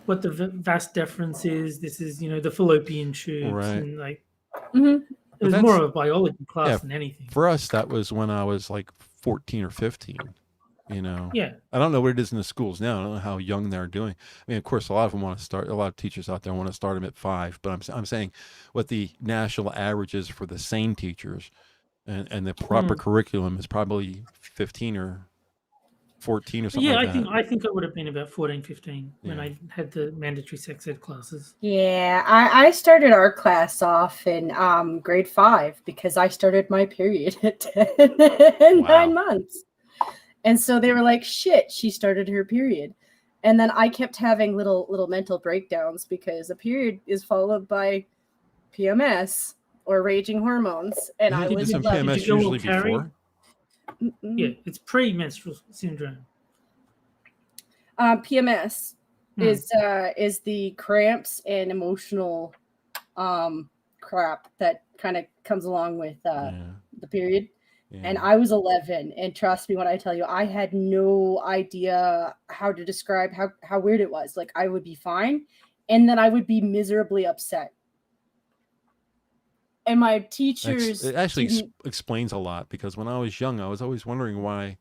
what the vas deferens is. This is, you know, the fallopian tubes, right. And it was more of a biology class than anything. For us, that was when I was like 14 or 15. You know, I don't know what it is in the schools now. I don't know how young they're doing. I mean, of course, a lot of them want to start. A lot of teachers out there want to start them at 5. But I'm saying what the national average is for the sane teachers, and the proper curriculum is probably 15 or 14 or something. Like that. I think I would have been about 14, 15 when I had the mandatory sex ed classes. Yeah, I started our class off in grade 5 because I started my period at 9 months. And so they were like, shit, she started her period. And then I kept having little mental breakdowns because a period is followed by PMS or raging hormones. And I was in PMS usually before? Yeah, it's premenstrual syndrome. PMS is the cramps and emotional crap that kind of comes along with the period. Yeah. And I was 11, and trust me when I tell you, I had no idea how to describe how weird it was. Like, I would be fine, and then I would be miserably upset. and my teachers It actually didn't- explains a lot, because when I was young, I was always wondering why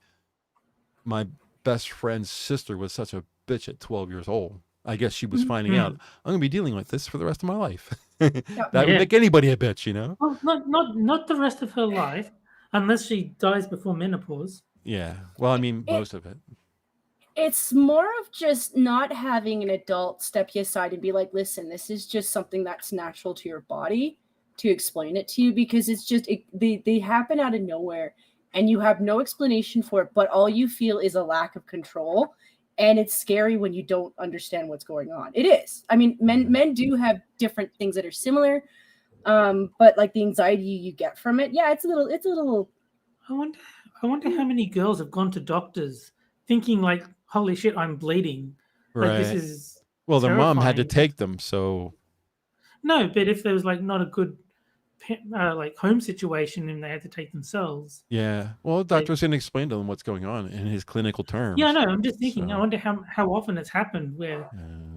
my best friend's sister was such a bitch at 12 years old. I guess she was finding out, I'm going to be dealing with this for the rest of my life. That would make anybody a bitch, you know? Well, not the rest of her life, unless she dies before menopause. Yeah. Well, I mean, most of it. It's more of just not having an adult step you aside and be like, listen, this is just something that's natural to your body, to explain it to you, because it's just, they happen out of nowhere and you have no explanation for it, but all you feel is a lack of control. And it's scary when you don't understand what's going on. It is. I mean, men do have different things that are similar, but like the anxiety you get from it, yeah, it's a little. I wonder how many girls have gone to doctors thinking like, holy shit, I'm bleeding. Right. Like, this is well, their mom had to terrifying. take them, so. No, but if there was like not a good like home situation and they had to take themselves. Yeah. Well, the doctor's going to explain to them what's going on in his clinical terms. Yeah, no, I'm just thinking, So. I wonder how often it's happened where,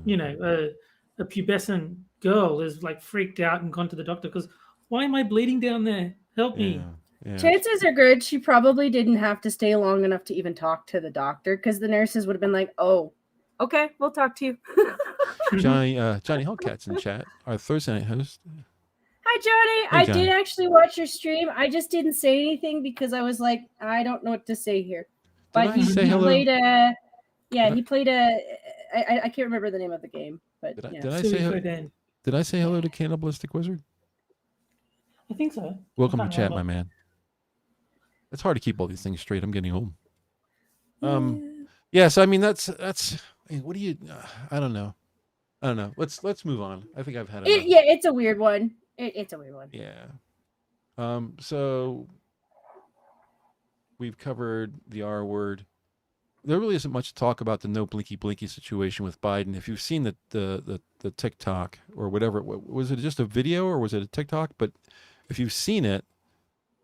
you know, a pubescent girl is like freaked out and gone to the doctor because, why am I bleeding down there? Help me. Yeah. Chances are good she probably didn't have to stay long enough to even talk to the doctor, because the nurses would have been like, oh, okay, we'll talk to you. Johnny Hellcat's in chat, our Thursday night host. Hi, Johnny. Hey, I did actually watch your stream. I just didn't say anything because I was like, I don't know what to say here. But he played a. Yeah, he played a. I can't remember the name of the game, but did I say hello to Cannibalistic Wizard? I think so. Welcome to chat, my man. It's hard to keep all these things straight. I'm getting old. Yeah. So I mean, that's. What do you? I don't know. Let's move on. I think I've had enough. Yeah, it's a weird one. It's a weird one. Yeah. So we've covered the R word. There really isn't much to talk about the No-Blinky situation with Biden. If you've seen the TikTok or whatever, was it just a video or was it a TikTok? But if you've seen it,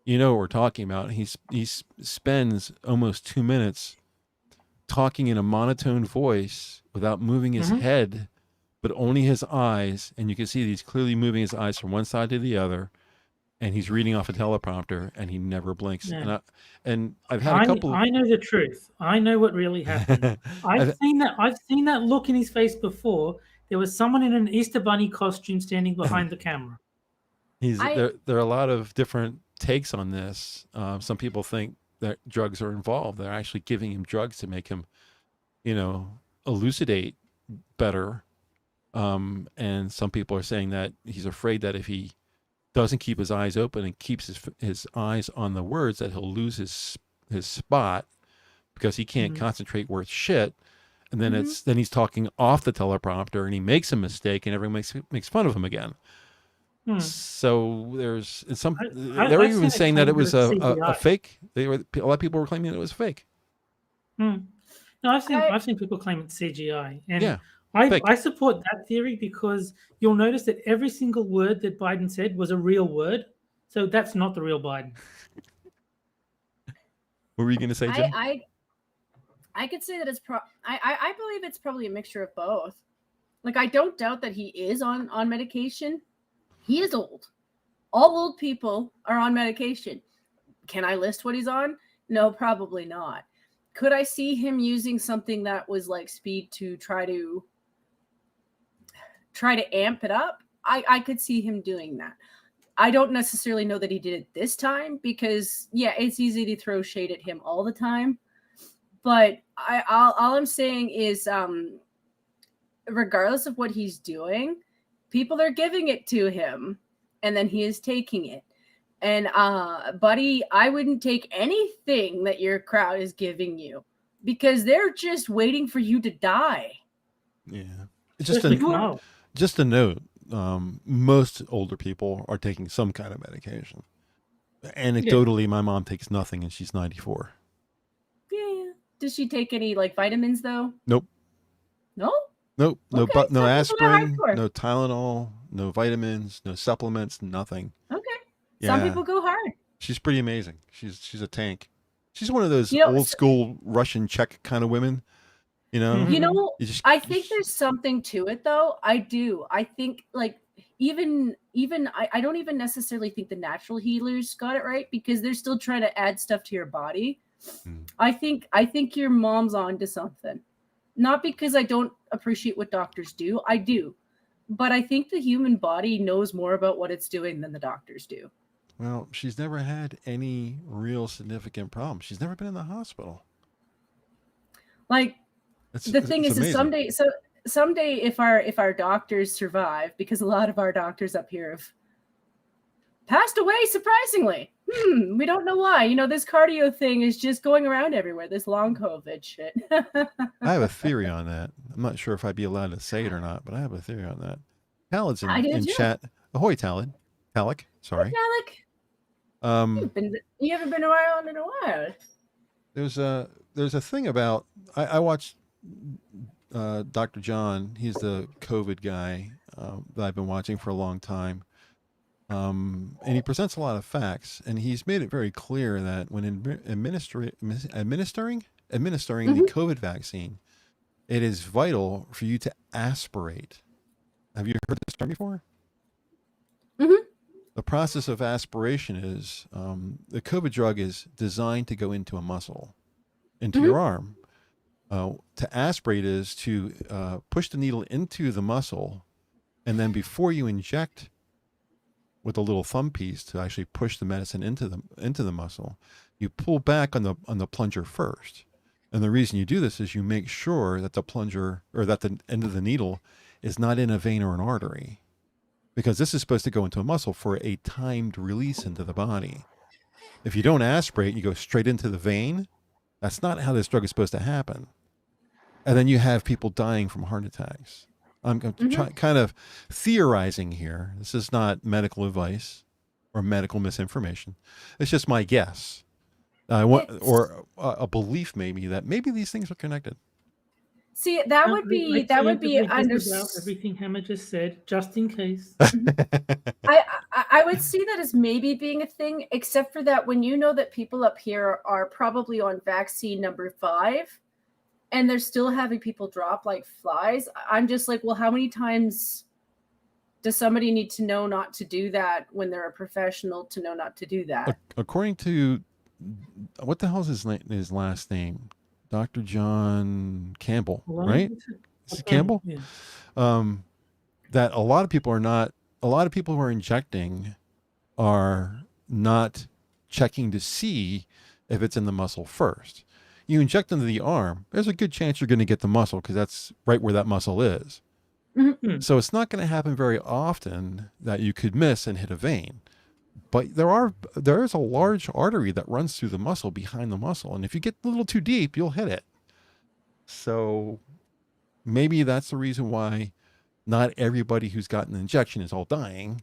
you know what we're talking about. He spends almost 2 minutes talking in a monotone voice without moving his head, but only his eyes. And you can see he's clearly moving his eyes from one side to the other. And he's reading off a teleprompter, and he never blinks. Yeah. And I've had a couple. I know the truth. I know what really happened. I've seen that look in his face before. There was someone in an Easter Bunny costume standing behind the camera. There are a lot of different takes on this. Some people think that drugs are involved. They're actually giving him drugs to make him, elucidate better. And some people are saying that he's afraid that if he doesn't keep his eyes open and keeps his eyes on the words, that he'll lose his spot because he can't concentrate worth shit. And then then he's talking off the teleprompter and he makes a mistake and everyone makes fun of him again. So there's some. They were even saying that it was a fake. A lot of people were claiming that it was fake. No, I've seen people claim it's CGI, and I support that theory because you'll notice that every single word that Biden said was a real word. So that's not the real Biden. What were you going to say, Jen? I could say that it's I believe it's probably a mixture of both. Like, I don't doubt that he is on medication. He is old. All old people are on medication. Can I list what he's on? No, probably not. Could I see him using something that was like speed to try to amp it up? I could see him doing that. I don't necessarily know that he did it this time because, yeah, it's easy to throw shade at him all the time. But all I'm saying is, regardless of what he's doing, people are giving it to him, and then he is taking it. And, buddy, I wouldn't take anything that your crowd is giving you because they're just waiting for you to die. Yeah. It's just a note. Most older people are taking some kind of medication. Anecdotally, my mom takes nothing and she's 94. Yeah. Does she take any like vitamins though? Nope. No? Nope. No, Okay, no aspirin, no Tylenol, no vitamins, no supplements, nothing. Okay. Yeah. Some people go hard. She's pretty amazing. She's a tank. She's one of those old school Russian Czech kind of women. I think there's something to it though. I do. I think like even I don't even necessarily think the natural healers got it right, because they're still trying to add stuff to your body. I think your mom's onto something. Not because I don't appreciate what doctors do. I do. But I think the human body knows more about what it's doing than the doctors do. Well, she's never had any real significant problems. She's never been in the hospital. Like, the thing is someday if our doctors survive, because a lot of our doctors up here have passed away, surprisingly. We don't know why. You know, this cardio thing is just going around everywhere, this long COVID shit. I have a theory on that. I'm not sure if I'd be allowed to say it or not, but I have a theory on that. Talad's in chat. Ahoy, Talad. Talik, sorry. Talik. You haven't been around in a while. There's a thing about, I watched Dr. John. He's the COVID guy that I've been watching for a long time. And he presents a lot of facts, and he's made it very clear that when administering the COVID vaccine, it is vital for you to aspirate. Have you heard this term before? The process of aspiration is the COVID drug is designed to go into a muscle, into your arm. To aspirate is to push the needle into the muscle, and then before you inject with a little thumb piece to actually push the medicine into the muscle, you pull back on the plunger first. And the reason you do this is you make sure that the plunger, or that the end of the needle, is not in a vein or an artery, because this is supposed to go into a muscle for a timed release into the body. If you don't aspirate, you go straight into the vein. That's not how this drug is supposed to happen. And then you have people dying from heart attacks. I'm kind of theorizing here. This is not medical advice or medical misinformation. It's just my guess. Or a belief maybe that maybe these things are connected. See, that would be everything Hammer just said, just in case. I would see that as maybe being a thing, except for that when you know that people up here are probably on vaccine number 5, and they're still having people drop like flies. I'm just like, well, how many times does somebody need to know not to do that when they're a professional to know not to do that? According to, what the hell is his last name? Dr. John Campbell, right? Is it Campbell? Yeah. That a lot of people who are injecting are not checking to see if it's in the muscle first. You inject into the arm, there's a good chance you're going to get the muscle because that's right where that muscle is. So it's not going to happen very often that you could miss and hit a vein. But there is a large artery that runs through the muscle behind the muscle. And if you get a little too deep, you'll hit it. So maybe that's the reason why not everybody who's gotten an injection is all dying,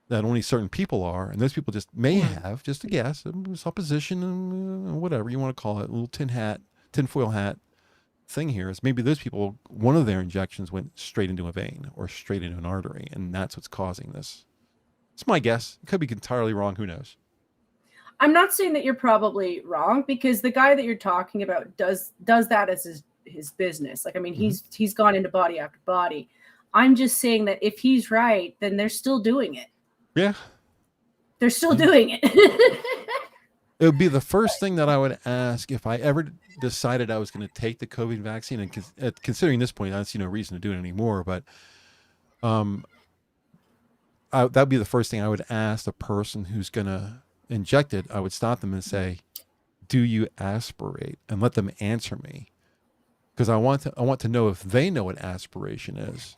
that only certain people are. And those people just may have, just a guess, a supposition, whatever you want to call it, a little tinfoil hat thing here is maybe those people, one of their injections went straight into a vein or straight into an artery. And that's what's causing this. It's my guess. It could be entirely wrong. Who knows? I'm not saying that you're probably wrong, because the guy that you're talking about does that as his business. Like, I mean, he's gone into body after body. I'm just saying that if he's right, then they're still doing it. Yeah. They're still doing it. It would be the first thing that I would ask if I ever decided I was going to take the COVID vaccine. And considering this point, I don't see no reason to do it anymore. But that would be the first thing I would ask the person who's going to inject it. I would stop them and say, do you aspirate? And let them answer me. Because I want to know if they know what aspiration is,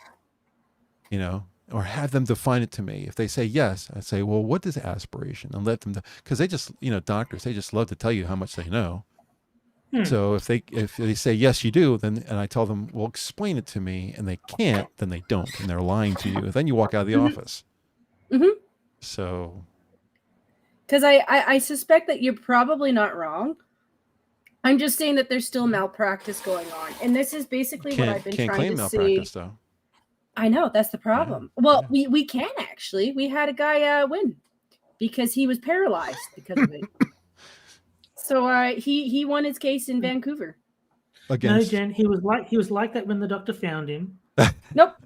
or have them define it to me. If they say yes, I say, well, what is aspiration? And let them, because they just, doctors, they just love to tell you how much they know. So if they say, yes, you do, then, and I tell them, well, explain it to me, and they can't, then they don't, and they're lying to you. Then you walk out of the office. So. Because I suspect that you're probably not wrong. I'm just saying that there's still malpractice going on. And this is basically what I've been trying to see. Can't claim malpractice, though. I know, that's the problem. Yeah. Well, we can actually. We had a guy win because he was paralyzed because of it. So he won his case in Vancouver. No, Jen, he was like that when the doctor found him. Nope.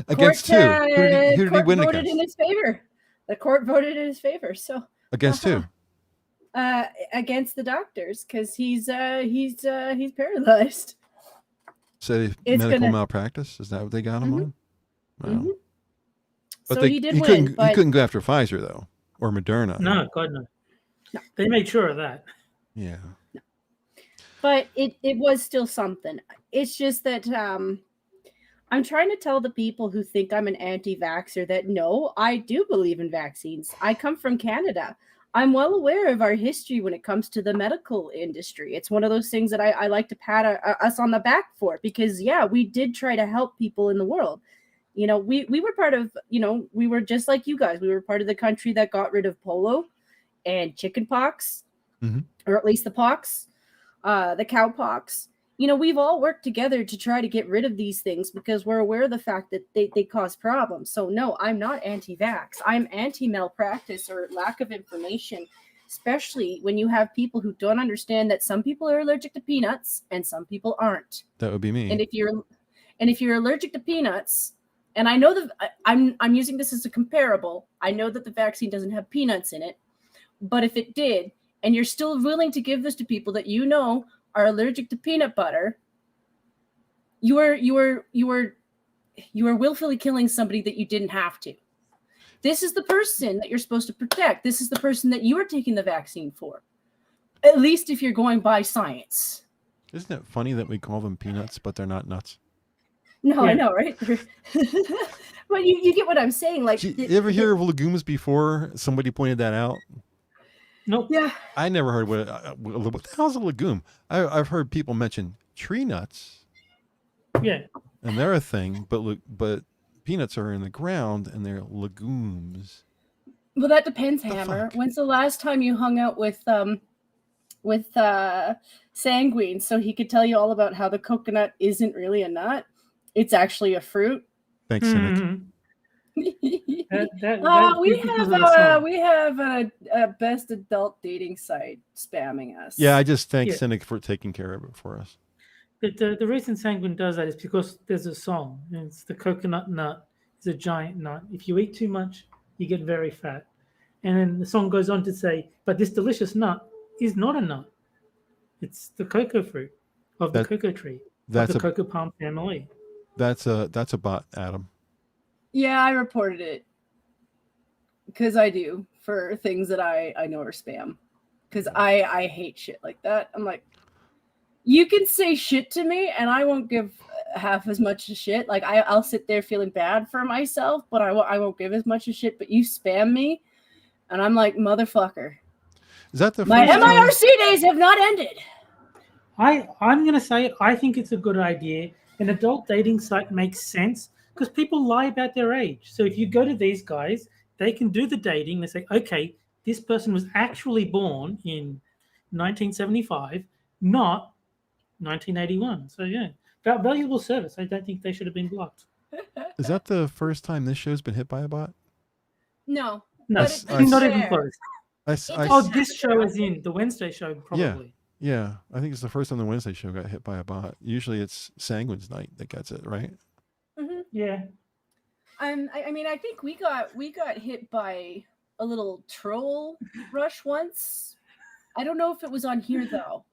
Against who? Who did he win voted against? in his favor. The court voted in his favor. So Against who? Against the doctors, because he's paralyzed. So medical malpractice? Is that what they got him on? Wow. Mm-hmm. But so he did win. He couldn't go after Pfizer though, or Moderna. No, God no. They made sure of that. Yeah. No. But it was still something. It's just that I'm trying to tell the people who think I'm an anti-vaxxer that no, I do believe in vaccines. I come from Canada. I'm well aware of our history when it comes to the medical industry. It's one of those things that I like to pat us on the back for, because, yeah, we did try to help people in the world. You know, we were part of, you know, we were just like you guys. We were part of the country that got rid of polio and chicken pox, or at least the pox, the cow pox. You know, we've all worked together to try to get rid of these things because we're aware of the fact that they cause problems. So no, I'm not anti-vax. I'm anti-malpractice or lack of information, especially when you have people who don't understand that some people are allergic to peanuts and some people aren't. That would be me. And if you're allergic to peanuts, and I know that I'm using this as a comparable. I know that the vaccine doesn't have peanuts in it, but if it did, and you're still willing to give this to people that you know are allergic to peanut butter, you are willfully killing somebody that you didn't have to. This is the person that you're supposed to protect. This is the person that you are taking the vaccine for. At least if you're going by science. Isn't it funny that we call them peanuts, but they're not nuts? No, yeah. I know, right? But you get what I'm saying. Like, you ever hear of legumes before? Somebody pointed that out. Nope. Yeah. I never heard what the hell's a legume. I've heard people mention tree nuts. Yeah. And they're a thing, but peanuts are in the ground and they're legumes. Well, that depends, Hammer. When's the last time you hung out with Sanguine so he could tell you all about how the coconut isn't really a nut? It's actually a fruit. Thanks, Cynic. We have a best adult dating site spamming us. Yeah, I just thank Cynic for taking care of it for us. But the reason Sanguine does that is because there's a song, and it's the coconut nut is a giant nut. If you eat too much, you get very fat. And then the song goes on to say, but this delicious nut is not a nut. It's the cocoa fruit of the cocoa tree, of the cocoa palm family. That's a bot, Adam. Yeah, I reported it because I do for things that I know are spam. Because I hate shit like that. I'm like, you can say shit to me and I won't give half as much a shit. Like I'll sit there feeling bad for myself, but I won't give as much a shit. But you spam me, and I'm like, motherfucker. Is that the my MIRC days have not ended? I'm gonna say I think it's a good idea. An adult dating site makes sense because people lie about their age. So if you go to these guys, they can do the dating. They say, okay, this person was actually born in 1975, not 1981. So yeah, valuable service. I don't think they should have been blocked. Is that the first time this show's been hit by a bot? No. Not even close. This show is in the Wednesday show, probably. Yeah, I think it's the first time the Wednesday show got hit by a bot. Usually it's Sanguine's night that gets it, right? Mm-hmm. Yeah. I mean, I think we got hit by a little troll rush once. I don't know if it was on here though.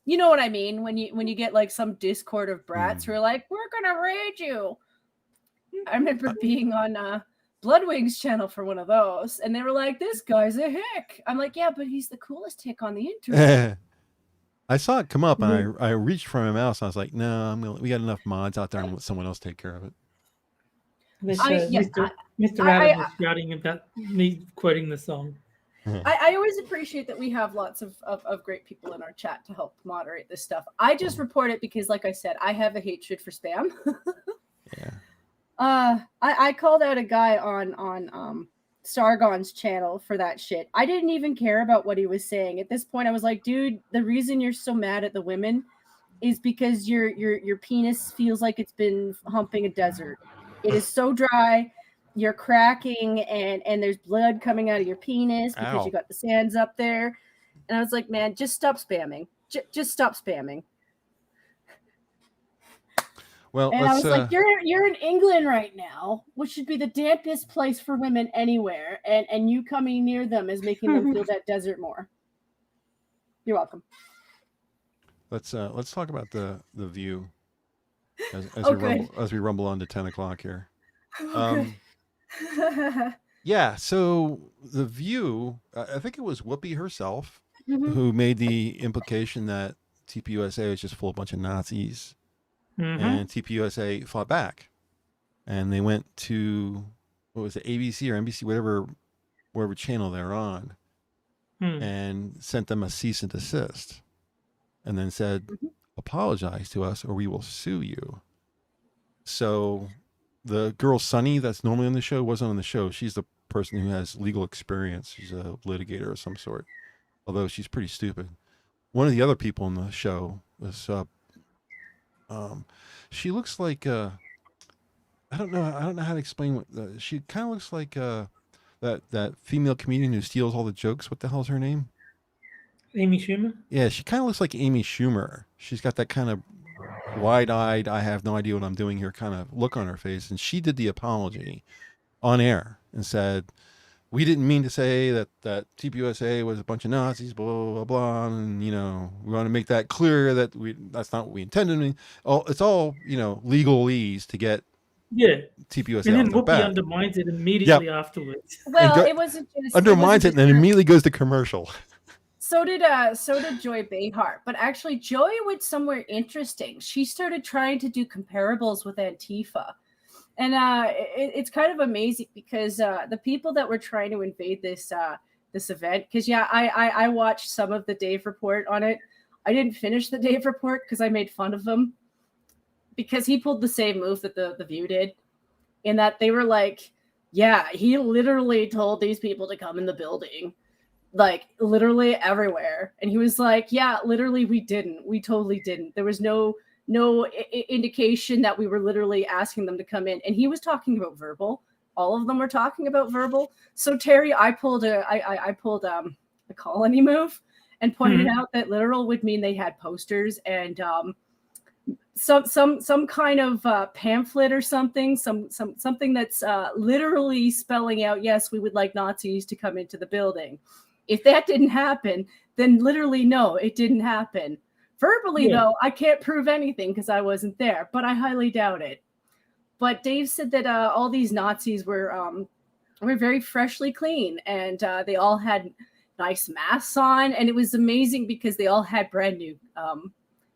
You know what I mean? When you get like some Discord of brats who are like, we're gonna raid you. I remember being on Bloodwing's channel for one of those, and they were like, this guy's a hick. I'm like, yeah, but he's the coolest hick on the internet. I saw it come up and I reached for my mouse and I was like, no, we got enough mods out there and let someone else take care of it. Mr. Adam was shouting about me quoting the song. I always appreciate that we have lots of great people in our chat to help moderate this stuff. I just report it because, like I said, I have a hatred for spam. Yeah. I called out a guy on Sargon's channel for that shit. I didn't even care about what he was saying. At this point, I was like, dude, the reason you're so mad at the women is because your penis feels like it's been humping a desert. It is so dry. You're cracking and there's blood coming out of your penis because you got the sands up there. And I was like, man, just stop spamming. Just stop spamming. Well, And I was like, you're in England right now, which should be the dampest place for women anywhere, and you coming near them is making them feel that desert more. You're welcome. let's talk about the view as we rumble on to 10 o'clock here. Yeah, so the view, I think it was Whoopi herself who made the implication that TPUSA was just full of a bunch of Nazis, and TPUSA fought back, and they went to, what was it, ABC or NBC, whatever channel they're on, and sent them a cease and desist, and then said, apologize to us or we will sue you. So the girl Sunny that's normally on the show wasn't on the show. She's the person who has legal experience. She's a litigator of some sort, although she's pretty stupid. One of the other people on the show was she looks like I don't know how to explain what she kind of looks like that female comedian who steals all the jokes. What the hell's her name? Amy Schumer? Yeah, she kind of looks like Amy Schumer. She's got that kind of wide-eyed, I have no idea what I'm doing here kind of look on her face. And she did the apology on air and said, we didn't mean to say that TPUSA was a bunch of Nazis, blah, blah, blah, blah. And, we want to make that clear that that's not what we intended. It's all, legalese to get TPUSA and then Whoopi back. Undermines it immediately afterwards. Well, it wasn't just... Undermines it and then immediately goes to commercial. So did Joy Behar, but actually Joy went somewhere interesting. She started trying to do comparables with Antifa, and it's kind of amazing because the people that were trying to invade this event, because I watched some of the Dave report on it. I didn't finish the Dave report because I made fun of him because he pulled the same move that the View did, in that they were like, yeah, he literally told these people to come in the building. Like literally everywhere. And he was like, yeah, literally we totally didn't. There was no indication that we were literally asking them to come in. And he was talking about verbal. All of them were talking about verbal. So Terry, I pulled a colony move and pointed out that literal would mean they had posters and some kind of pamphlet or something that's literally spelling out, yes, we would like Nazis to come into the building. If that didn't happen, then literally, no, it didn't happen. Verbally, though, I can't prove anything because I wasn't there, but I highly doubt it. But Dave said that all these Nazis were very freshly clean, and they all had nice masks on, and it was amazing because they all had brand new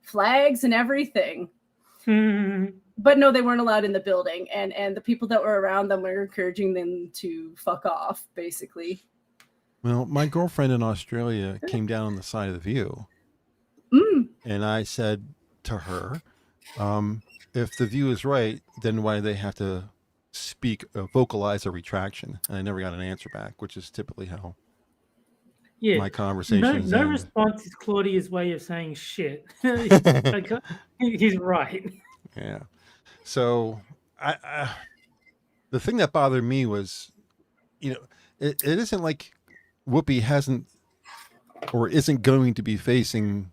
flags and everything. But no, they weren't allowed in the building, and the people that were around them were encouraging them to fuck off, basically. Well, my girlfriend in Australia came down on the side of the View, and I said to her, if the View is right, then why do they have to vocalize a retraction? And I never got an answer back, which is typically how my conversations No response is Claudia's way of saying shit. He's right. Yeah. So I the thing that bothered me was, it isn't like Whoopi hasn't or isn't going to be facing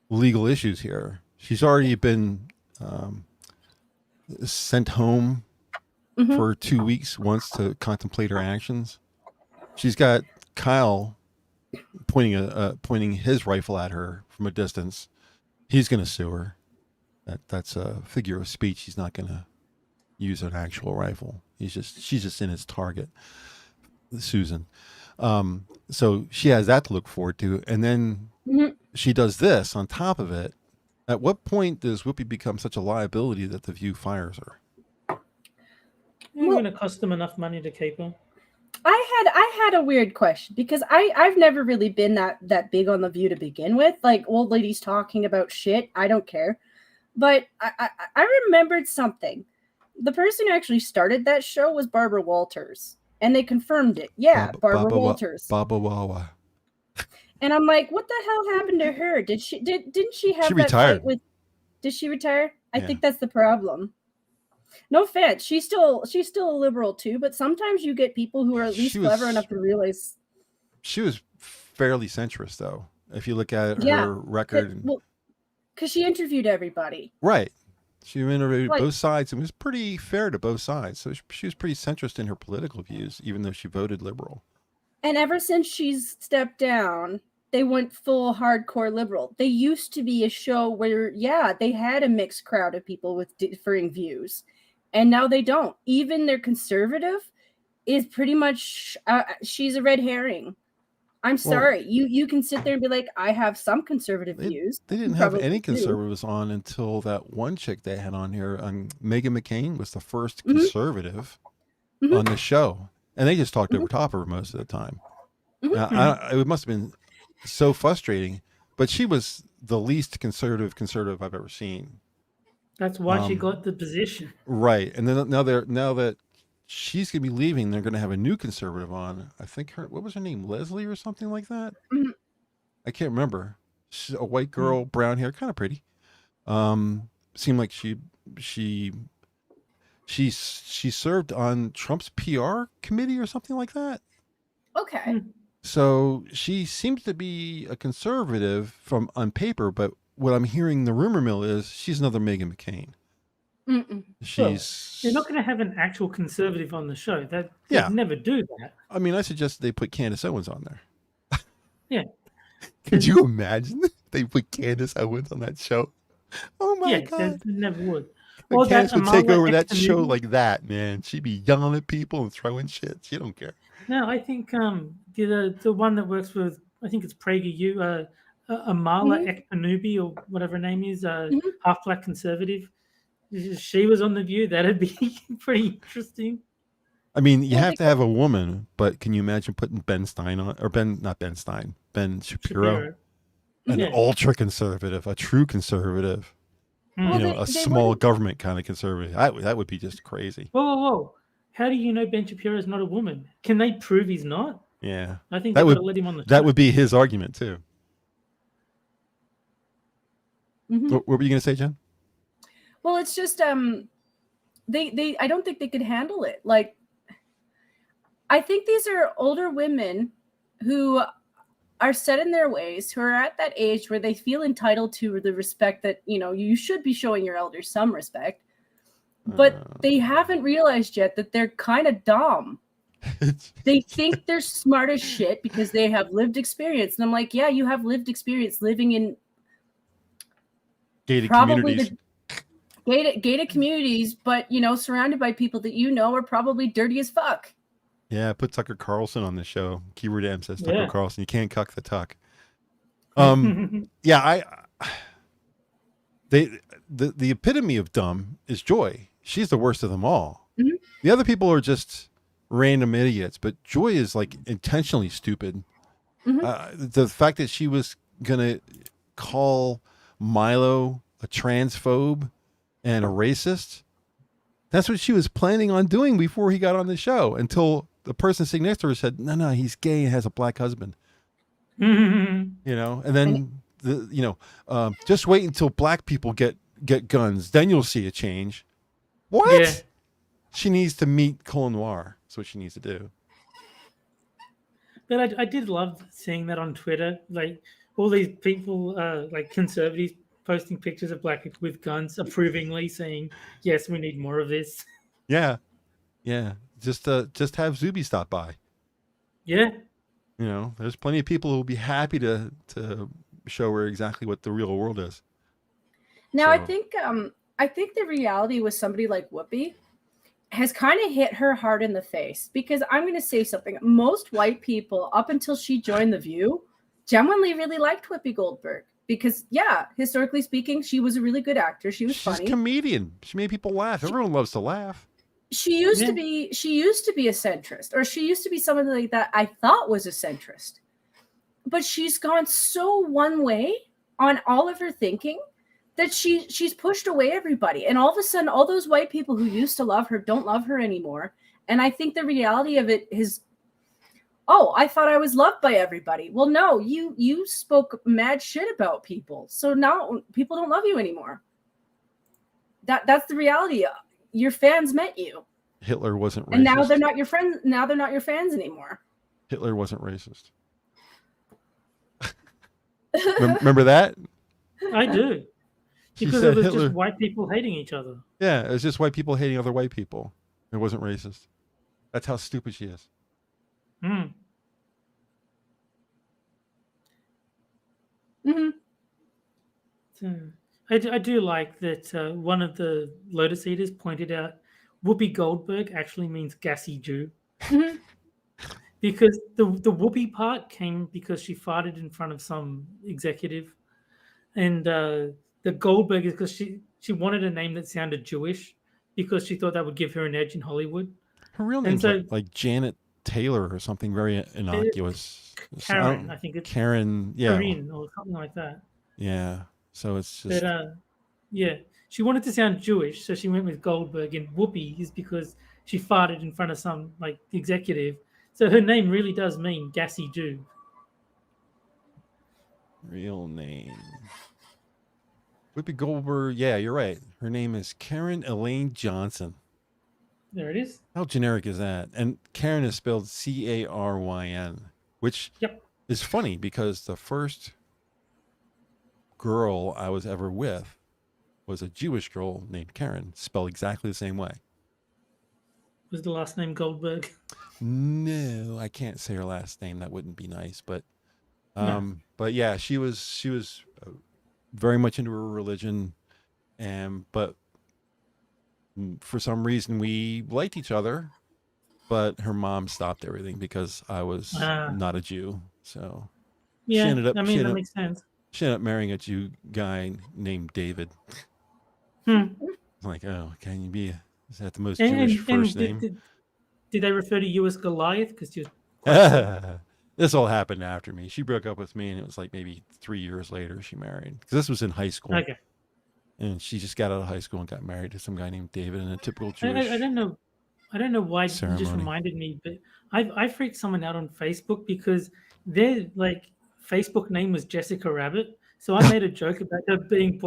legal issues here. She's already been sent home for 2 weeks once to contemplate her actions. She's got Kyle pointing his rifle at her from a distance. He's going to sue her. That's a figure of speech. He's not going to use an actual rifle. She's just in his target, Susan. So she has that to look forward to. And then she does this on top of it. At what point does Whoopi become such a liability that the View fires her? It's going to cost them enough money to keep her. I had a weird question because I've never really been that big on the View to begin with. Like old ladies talking about shit, I don't care. But I remembered something. The person who actually started that show was Barbara Walters. And they confirmed it. Yeah, Barbara Walters. Baba Wawa. And I'm like, what the hell happened to her? Didn't she have she that retired. fight with? Did she retire? I think that's the problem. No offense, she's still a liberal too, but sometimes you get people who are at least clever enough to realize. She was fairly centrist, though. If you look at her record, because she interviewed everybody. Right. She interviewed Like- both sides and was pretty fair to both sides. So she was pretty centrist in her political views, even though she voted liberal. And ever since she's stepped down, they went full hardcore liberal. They used to be a show where, yeah, they had a mixed crowd of people with differing views. And now they don't. Even their conservative is pretty much, she's a red herring. I'm sorry. You can sit there and be like, I have some conservative views. They didn't have any conservatives on until that one chick they had on here. Meghan McCain was the first conservative on the show. And they just talked over top of her most of the time. It must have been so frustrating. But she was the least conservative I've ever seen. That's why she got the position. Right. And then now that she's going to be leaving, they're going to have a new conservative on. I think what was her name? Leslie or something like that? I can't remember. She's a white girl, brown hair, kind of pretty. Seemed like she served on Trump's PR committee or something like that. Okay. So she seems to be a conservative on paper, but what I'm hearing the rumor mill is she's another Meghan McCain. They're not going to have an actual conservative on the show. They'd never do that. I mean, I suggest they put Candace Owens on there. Yeah. Could you imagine they put Candace Owens on that show? Oh my God. They never would. Well, Candace would take over that show like that, man. She'd be yelling at people and throwing shit. She don't care. No, I think the one that works with, I think it's PragerU, Amala Ekpanubi or whatever her name is, half black conservative. She was on The View. That'd be pretty interesting. I mean, you have to have a woman, but can you imagine putting Ben Stein on, or Ben Shapiro. An ultra conservative, a true conservative, a small government kind of conservative. That would be just crazy. Whoa. How do you know Ben Shapiro is not a woman? Can they prove he's not? Yeah. I think they would let him on the show. That would be his argument too. What were you going to say, Jen? Well, it's just they I don't think they could handle it. Like, I think these are older women who are set in their ways, who are at that age where they feel entitled to the respect that, you should be showing your elders some respect. But they haven't realized yet that they're kind of dumb. They think they're smart as shit because they have lived experience. And I'm like, yeah, you have lived experience living in gated communities. Gated communities, but surrounded by people that are probably dirty as fuck. Yeah, put Tucker Carlson on the show. Keyword M says Tucker Carlson. You can't cuck the Tuck. The epitome of dumb is Joy. She's the worst of them all. The other people are just random idiots, but Joy is like intentionally stupid. The fact that she was gonna call Milo a transphobe and a racist, that's what she was planning on doing before he got on the show, until the person sitting next to her said, no, he's gay and has a black husband. And then just wait until black people get guns, then you'll see a change. What? Yeah. She needs to meet Cole Noir. That's what she needs to do. But I did love seeing that on Twitter, like all these people, like conservatives, posting pictures of black people with guns, approvingly saying, yes, we need more of this. Yeah. Just have Zuby stop by. Yeah. There's plenty of people who will be happy to show her exactly what the real world is. Now, I think the reality with somebody like Whoopi has kind of hit her hard in the face, because I'm going to say something. Most white people, up until she joined The View, genuinely really liked Whoopi Goldberg. Because, historically speaking, she was a really good actor. She's funny. She's a comedian. She made people laugh. Everyone loves to laugh. She used to be a centrist, or she used to be someone like that I thought was a centrist. But she's gone so one way on all of her thinking that she's pushed away everybody. And all of a sudden, all those white people who used to love her don't love her anymore. And I think the reality of it is, I thought I was loved by everybody. Well, no, you spoke mad shit about people. So now people don't love you anymore. That's the reality. Your fans met you. Hitler wasn't racist. And now they're not your friends. Now they're not your fans anymore. Hitler wasn't racist. Remember that? I do. Because it was just white people hating each other. Yeah, it was just white people hating other white people. It wasn't racist. That's how stupid she is. Mm. Mm-hmm. So, I do like that one of the Lotus Eaters pointed out Whoopi Goldberg actually means gassy Jew. Mm-hmm. Because the Whoopi part came because she farted in front of some executive. And the Goldberg is because she wanted a name that sounded Jewish because she thought that would give her an edge in Hollywood. Her real name's like Janet Taylor or something very innocuous. Karen, I think it's Karen, yeah. Korean or something like that. Yeah. So it's just. But, yeah, she wanted to sound Jewish, so she went with Goldberg. And Whoopi is because she farted in front of some like executive. So her name really does mean gassy Jew. Real name. Whoopi Goldberg. Yeah, you're right. Her name is Karen Elaine Johnson. There it is. How generic is that? And Karen is spelled Caryn, which is funny because the first girl I was ever with was a Jewish girl named Karen, spelled exactly the same way. Was the last name Goldberg? No, I can't say her last name. That wouldn't be nice. But yeah, she was very much into her religion, but for some reason we liked each other, but her mom stopped everything because I was not a Jew. So yeah, that makes sense. She ended up marrying a Jew guy named David. Like, oh, can you be? Is that the most Jewish first name? Did they refer to you as Goliath? Because you. This all happened after me. She broke up with me, and it was like maybe 3 years later she married. Because this was in high school. Okay. And she just got out of high school and got married to some guy named David in a typical Jewish. I don't know why ceremony. You just reminded me, but I freaked someone out on Facebook because their Facebook name was Jessica Rabbit. So I made a joke about her being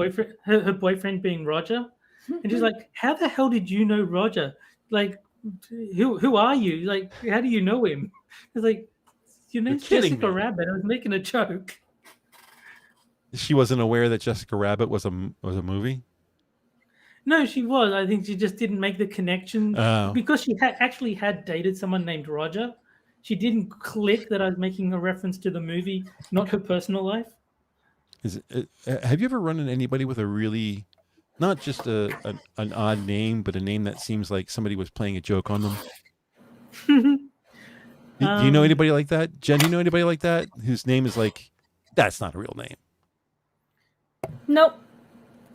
her boyfriend being Roger, and she's like, "How the hell did you know Roger? Like, who are you? Like, how do you know him?" It's like, your name's Jessica Rabbit. I was making a joke. She wasn't aware that Jessica Rabbit was a movie? No, she was. I think she just didn't make the connection because she actually had dated someone named Roger. She didn't click that I was making a reference to the movie, not her personal life. Have you ever run into anybody with a really, not just an odd name, but a name that seems like somebody was playing a joke on them? Do you know anybody like that? Jen, do you know anybody like that whose name is like, that's not a real name? Nope.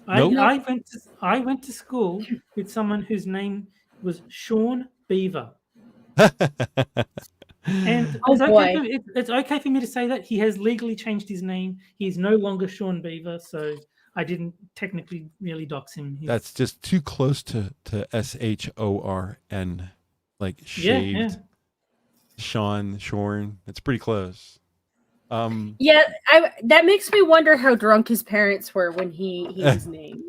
I went to school with someone whose name was Sean Beaver. And it's okay for me to say that he has legally changed his name. He's no longer Sean Beaver, so I didn't technically really dox him. That's just too close to SHORN, like shaved. Yeah. Shorn. It's pretty close. That makes me wonder how drunk his parents were when he was named.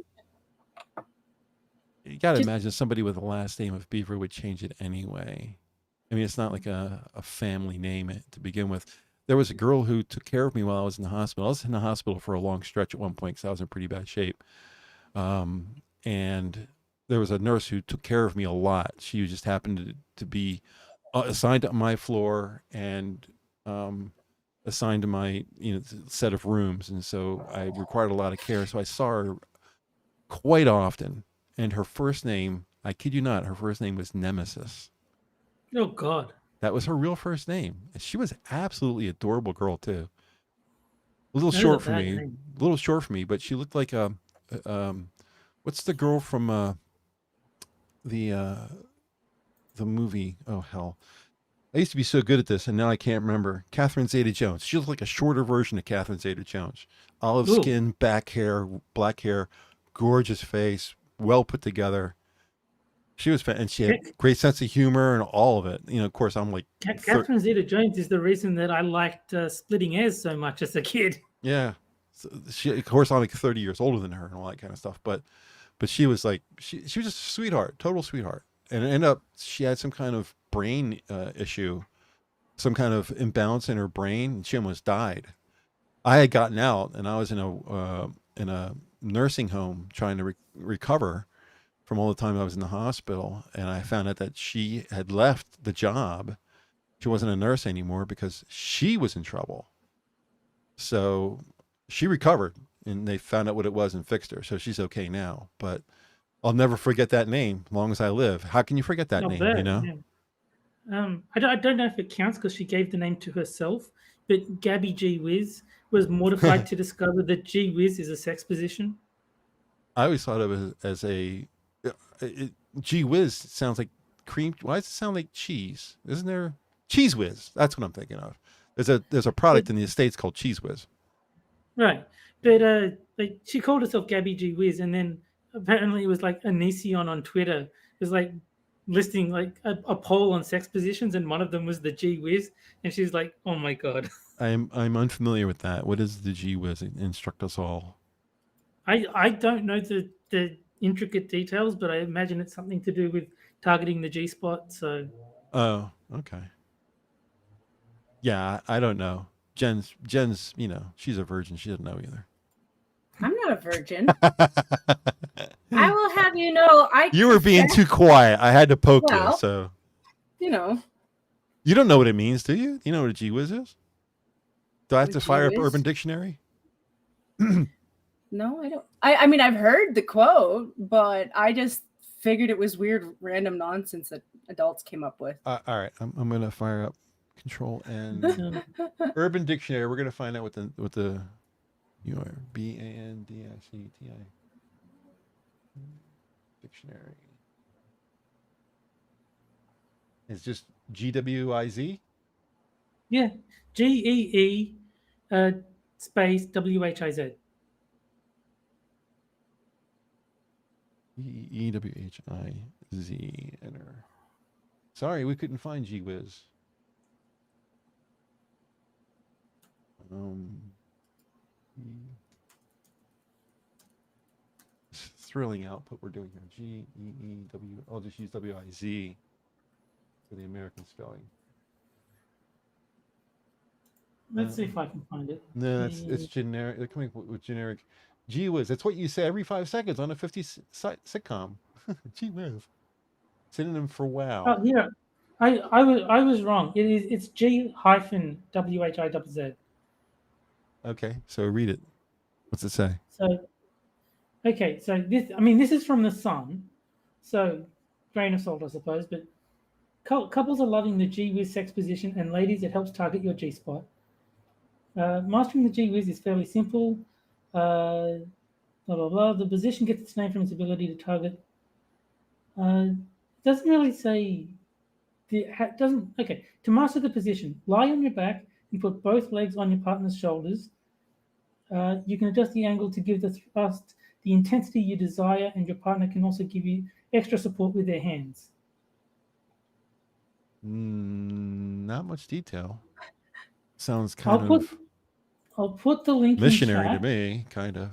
You got to imagine somebody with the last name of Beaver would change it anyway. I mean, it's not like a family name to begin with. There was a girl who took care of me while I was in the hospital. I was in the hospital for a long stretch at one point because I was in pretty bad shape. And there was a nurse who took care of me a lot. She just happened to be assigned to my floor and assigned to my set of rooms, and so I required a lot of care. So I saw her quite often, and her first name, I kid you not, her first name was Nemesis. Oh God, that was her real first name, and she was absolutely adorable girl too. A little short for me, but she looked like what's the girl from the movie? Oh hell. I used to be so good at this, and now I can't remember. Catherine Zeta-Jones. She looked like a shorter version of Catherine Zeta-Jones. Olive skin, black hair, gorgeous face, well put together. She was, and she had great sense of humor and all of it. Of course, I'm like. Catherine Zeta-Jones is the reason that I liked Splitting Hairs so much as a kid. Yeah, so of course, I'm like 30 years older than her and all that kind of stuff. But she was like, she was just a sweetheart, total sweetheart. And it ended up, she had some kind of brain issue, some kind of imbalance in her brain, and she almost died. I had gotten out, and I was in a nursing home trying to recover from all the time I was in the hospital, and I found out that she had left the job. She wasn't a nurse anymore because she was in trouble. So she recovered, and they found out what it was and fixed her. So she's okay now. But I'll never forget that name as long as I live. How can you forget that name? Bad, you know? Yeah. I don't know if it counts because she gave the name to herself. But Gabby G Wiz was mortified to discover that G Wiz is a sex position. I always thought of it as a Gee Whiz sounds like cream. Why does it sound like cheese? Isn't there Cheese Whiz? That's what I'm thinking of. There's a product in the States called Cheese Whiz. Right, but like she called herself Gabby G Wiz, and then apparently it was like Onision on Twitter. It was like listing like a poll on sex positions, and one of them was the G Wiz, and she's like, "Oh my god." I'm unfamiliar with that. What is the Gee Whiz? Instruct us all. I don't know the intricate details, but I imagine it's something to do with targeting the G spot. So. Oh, okay. Yeah, I don't know. Jen's, you know, she's a virgin. She doesn't know either. I'm not a virgin. I will have you know, You were being too quiet. I had to poke you. So. You know. You don't know what it means, do you? You know what a Gee Whiz is? Do I have to fire up Urban Dictionary? No, I don't. I mean, I've heard the quote, but I just figured it was weird, random nonsense that adults came up with. All right, I'm gonna fire up Control and Urban Dictionary. We're gonna find out what the BANDICTI dictionary. It's just GWIZ. Yeah, GEE space WHIZ. EWHIZ. Enter. Sorry, we couldn't find Gee Whiz. Thrilling output we're doing here. GEEW. I'll just use WIZ for the American spelling. Let's see if I can find it. No, it's generic. They're coming with generic. Gee whiz. That's what you say every 5 seconds on a 50s sitcom. Gee whiz. Synonym for wow. Oh, yeah. I was wrong. It's G-WHIZ. Okay, so read it. What's it say? So, okay, so this is from the Sun. So, grain of salt, I suppose. But couples are loving the G Whiz sex position, and ladies, it helps target your G spot. Mastering the G Whiz is fairly simple. Blah blah blah. The position gets its name from its ability to target. Doesn't really say. Doesn't okay. To master the position, lie on your back and put both legs on your partner's shoulders. You can adjust the angle to give the thrust the intensity you desire, and your partner can also give you extra support with their hands. Not much detail. Sounds kind of. I'll put the link missionary in chat. To me, kind of.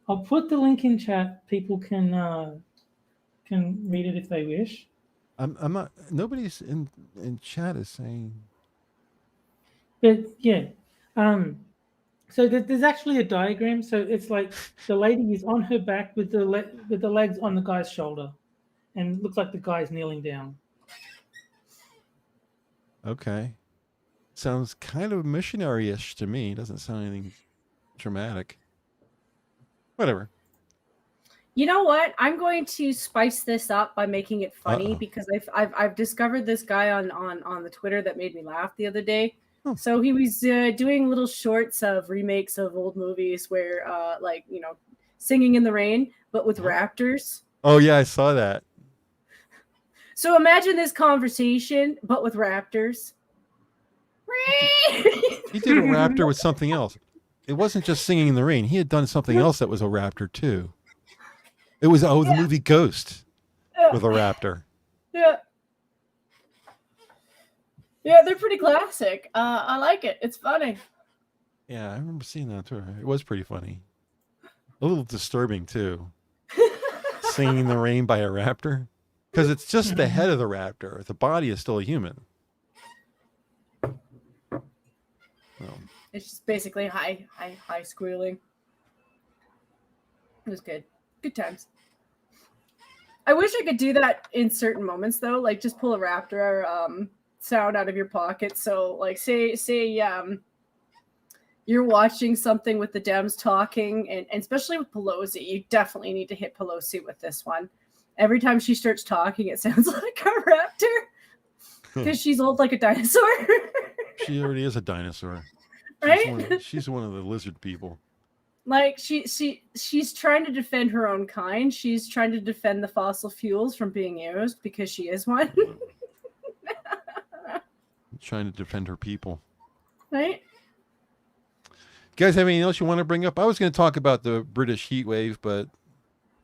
I'll put the link in chat. People can read it if they wish. I'm not. Nobody's in chat is saying. But yeah, so there's actually a diagram. So it's like the lady is on her back with the legs on the guy's shoulder, and it looks like the guy's kneeling down. Okay. Sounds kind of missionary-ish to me. Doesn't sound anything dramatic. Whatever. You know what? I'm going to spice this up by making it funny because I've discovered this guy on the Twitter that made me laugh the other day. Oh. So he was doing little shorts of remakes of old movies where like, you know, Singing in the Rain, but with raptors. Oh yeah, I saw that. So imagine this conversation, but with raptors. He did a raptor with something else. It wasn't just Singing in the Rain. He had done something else that was a raptor too. It was the movie Ghost with a raptor. Yeah. Yeah, they're pretty classic. I like it. It's funny. Yeah, I remember seeing that too. It was pretty funny. A little disturbing too. Singing in the Rain by a raptor. Because it's just the head of the raptor. The body is still a human. It's just basically high squealing. It was good. Good times. I wish I could do that in certain moments though, like just pull a Raptor sound out of your pocket. So like say you're watching something with the Dems talking, and especially with Pelosi, you definitely need to hit Pelosi with this one. Every time she starts talking, it sounds like a raptor because she's old like a dinosaur. She already is a dinosaur. Right? She's one of the lizard people. Like she's trying to defend her own kind. She's trying to defend the fossil fuels from being used because she is one. Trying to defend her people. Right? You guys have anything else you want to bring up? I was going to talk about the British heat wave, but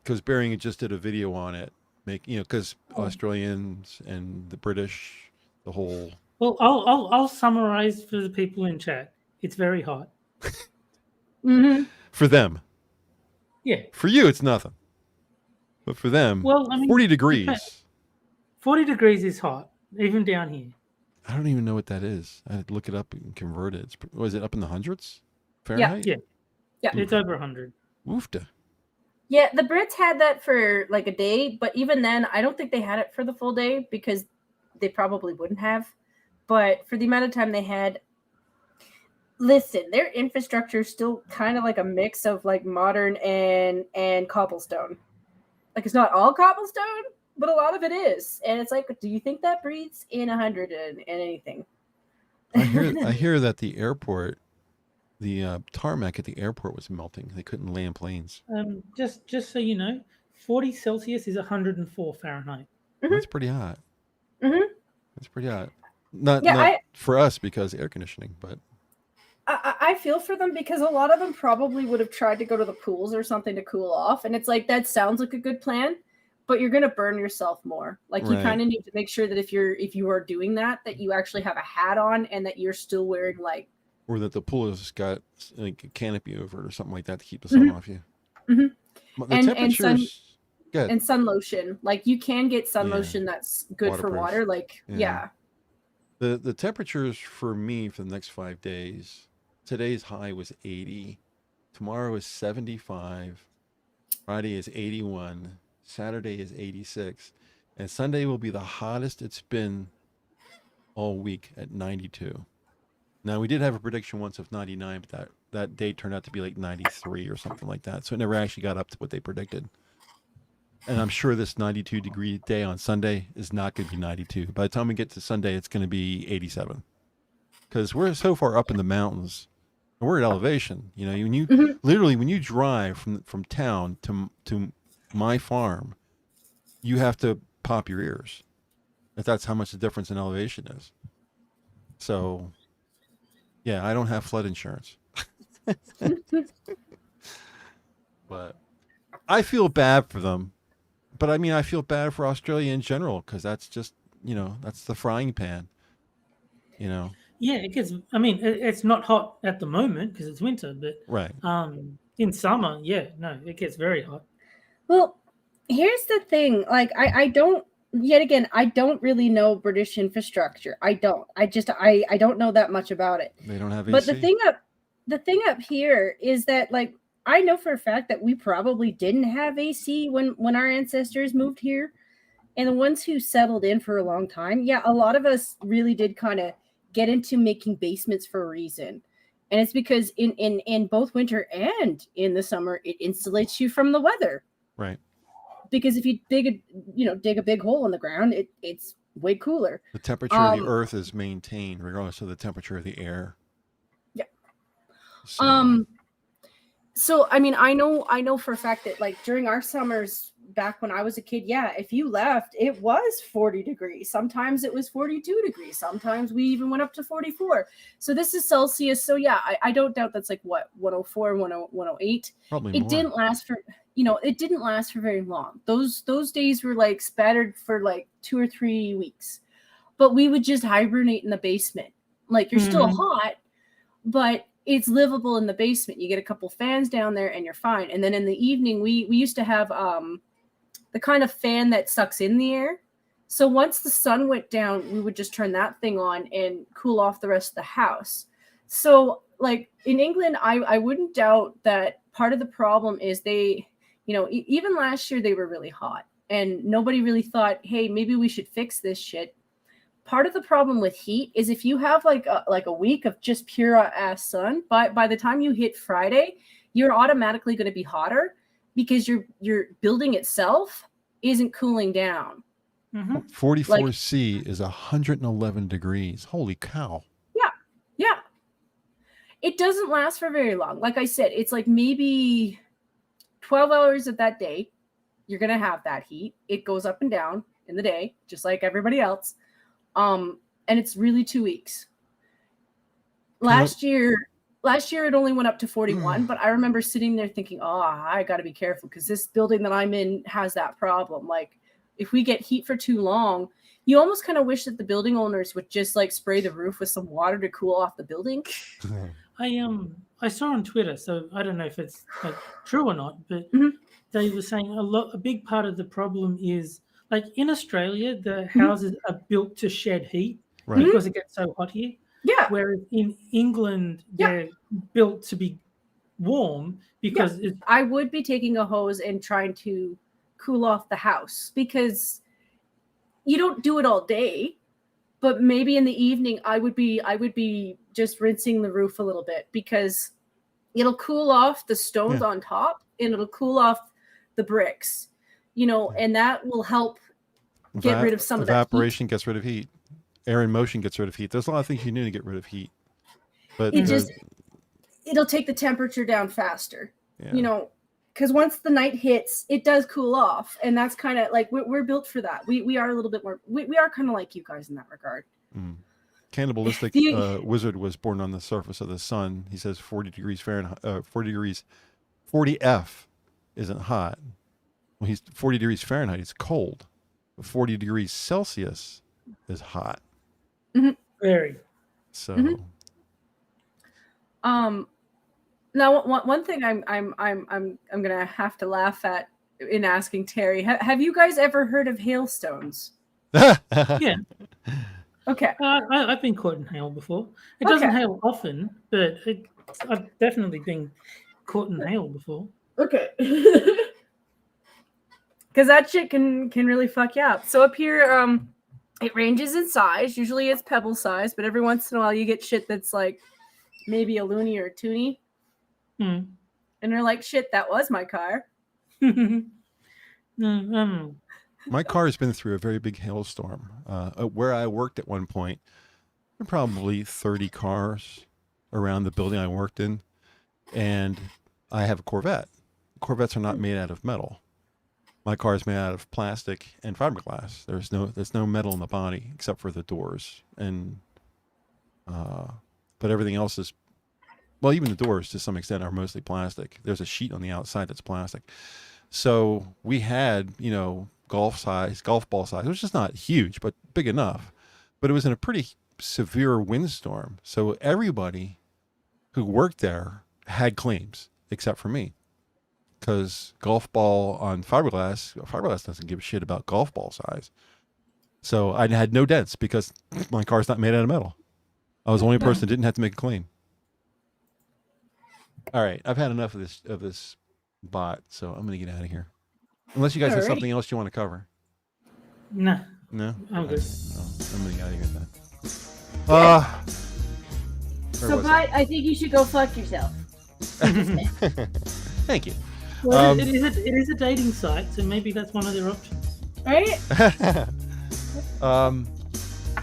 because Bering just did a video on it, because Australians and the British, the whole. Well, I'll summarize for the people in chat. It's very hot. Mm-hmm. For them. Yeah. For you, it's nothing. But for them, 40 degrees. 40 degrees is hot, even down here. I don't even know what that is. I had to look it up and convert it. Was it up in the hundreds? Fahrenheit? Yeah. It's over 100. Woofda. Yeah, the Brits had that for like a day, but even then, I don't think they had it for the full day because they probably wouldn't have. But for the amount of time they had, listen, their infrastructure is still kind of like a mix of like modern and cobblestone. Like it's not all cobblestone, but a lot of it is. And it's like, do you think that breathes in 100 and anything? I hear that the airport, the tarmac at the airport was melting. They couldn't land planes. Just so you know, 40 Celsius is 104 Fahrenheit. Mm-hmm. That's pretty hot. Mm-hmm. That's pretty hot. Not for us because air conditioning, but I feel for them because a lot of them probably would have tried to go to the pools or something to cool off, and it's like that sounds like a good plan, but you're gonna burn yourself more. Like you kind of need to make sure that if you are doing that you actually have a hat on and that you're still wearing like. Or that the pool has got like a canopy over it or something like that to keep the sun off you. Mm-hmm. The temperatures. And sun lotion. Like you can get sun lotion that's good for water. Like, yeah. The temperatures for me for the next 5 days, today's high was 80. Tomorrow is 75. Friday is 81. Saturday is 86. And Sunday will be the hottest it's been all week at 92. Now, we did have a prediction once of 99, but that day turned out to be like 93 or something like that. So it never actually got up to what they predicted. And I'm sure this 92-degree day on Sunday is not going to be 92. By the time we get to Sunday, it's going to be 87. Because we're so far up in the mountains, and we're at elevation. You know, when you literally when you drive from town to my farm, you have to pop your ears. If that's how much the difference in elevation is. So, yeah, I don't have flood insurance. But I feel bad for them. But I mean, I feel bad for Australia in general because that's just, that's the frying pan, Yeah, it gets. I mean, it's not hot at the moment because it's winter, but in summer, it gets very hot. Well, here's the thing. Like, I don't. Yet again, I don't really know British infrastructure. I don't. I don't know that much about it. They don't have AC. But the thing up here is that like. I know for a fact that we probably didn't have AC when our ancestors moved here. And the ones who settled in for a long time, a lot of us really did kind of get into making basements for a reason. And it's because in both winter and in the summer, it insulates you from the weather. Right. Because if you dig a big hole in the ground, it's way cooler. The temperature of the earth is maintained regardless of the temperature of the air. Yeah. So, I mean, I know for a fact that like during our summers back when I was a kid, if you left, it was 40 degrees. Sometimes it was 42 degrees. Sometimes we even went up to 44. So this is Celsius. So I don't doubt that's like what 104, 108. Probably it more. didn't last for it didn't last for very long. Those days were like spattered for like 2 or 3 weeks. But we would just hibernate in the basement. Like you're still hot, but it's livable in the basement. You get a couple fans down there and you're fine. And then in the evening, we used to have the kind of fan that sucks in the air. So once the sun went down, we would just turn that thing on and cool off the rest of the house. So like in England, I wouldn't doubt that part of the problem is they You know, even last year they were really hot, and nobody really thought, hey, maybe we should fix this shit. Part of the problem with heat is if you have like a week of just pure ass sun, by the time you hit Friday, you're automatically going to be hotter because your building itself isn't cooling down. 44C is 111 degrees. Holy cow. Yeah. It doesn't last for very long. Like I said, it's like maybe 12 hours of that day. You're going to have that heat. It goes up and down in the day, just like everybody else. And it's really 2 weeks. Last year it only went up to 41, but I remember sitting there thinking, oh, I got to be careful because this building that I'm in has that problem. Like, if we get heat for too long, you almost kind of wish that the building owners would just like spray the roof with some water to cool off the building. I saw on Twitter, so I don't know if it's like true or not, but they were saying a big part of the problem is like in Australia, the houses are built to shed heat because it gets so hot here. Yeah. Whereas in England, they're built to be warm because I would be taking a hose and trying to cool off the house because you don't do it all day, but maybe in the evening I would be just rinsing the roof a little bit because it'll cool off the stones on top and it'll cool off the bricks, you know, and that will help get rid of some of that evaporation gets rid of heat. Air in motion gets rid of heat. There's a lot of things you do to get rid of heat, but it'll take the temperature down faster, you know, because once the night hits, it does cool off, and that's kind of like we're built for that. We are a little bit more. We are kind of like you guys in that regard. Cannibalistic wizard was born on the surface of the sun. He says 40 degrees Fahrenheit, 40 F isn't hot. Well, he's 40 degrees Fahrenheit. It's cold. 40 degrees Celsius is hot. Very. So. Now, one thing I'm gonna have to laugh at in asking Terry. Have you guys ever heard of hailstones? Yeah. Okay. I've been caught in hail before. It doesn't hail often, but I've definitely been caught in hail before. Okay. Because that shit can really fuck you up. So up here, it ranges in size. Usually it's pebble size, but every once in a while you get shit that's like maybe a loony or a toonie. And they're like, shit, that was my car. My car has been through a very big hailstorm. Where I worked at one point, there were probably 30 cars around the building I worked in, and I have a Corvette. Corvettes are not made out of metal. My car is made out of plastic and fiberglass. There's no metal in the body except for the doors, and but everything else is, well, even the doors to some extent are mostly plastic. There's a sheet on the outside that's plastic. So we had, you know, golf ball size, which is not huge, but big enough. But it was in a pretty severe windstorm. So everybody who worked there had claims except for me. Because golf ball on fiberglass doesn't give a shit about golf ball size. So I had no dents because my car's not made out of metal. I was the only person that didn't have to make a claim. All right, I've had enough of this bot, so I'm going to get out of here. Unless you guys have something else you want to cover. No. No? I'm good. I'm going to get out of here then. So, Bot, I think you should go fuck yourself. Thank you. Well, it is a dating site, so maybe that's one of their options. Right?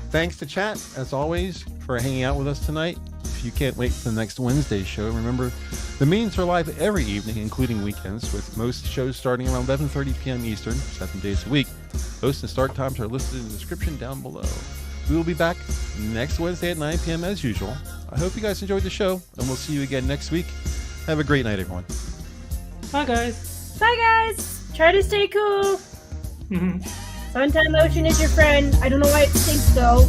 Thanks to chat, as always, for hanging out with us tonight. If you can't wait for the next Wednesday show, remember, the meetings are live every evening, including weekends, with most shows starting around 11:30 p.m. Eastern, 7 days a week. Host and start times are listed in the description down below. We will be back next Wednesday at 9 p.m. as usual. I hope you guys enjoyed the show, and we'll see you again next week. Have a great night, everyone. Bye, guys. Bye, guys. Try to stay cool. Suntan lotion is your friend. I don't know why it stinks, though.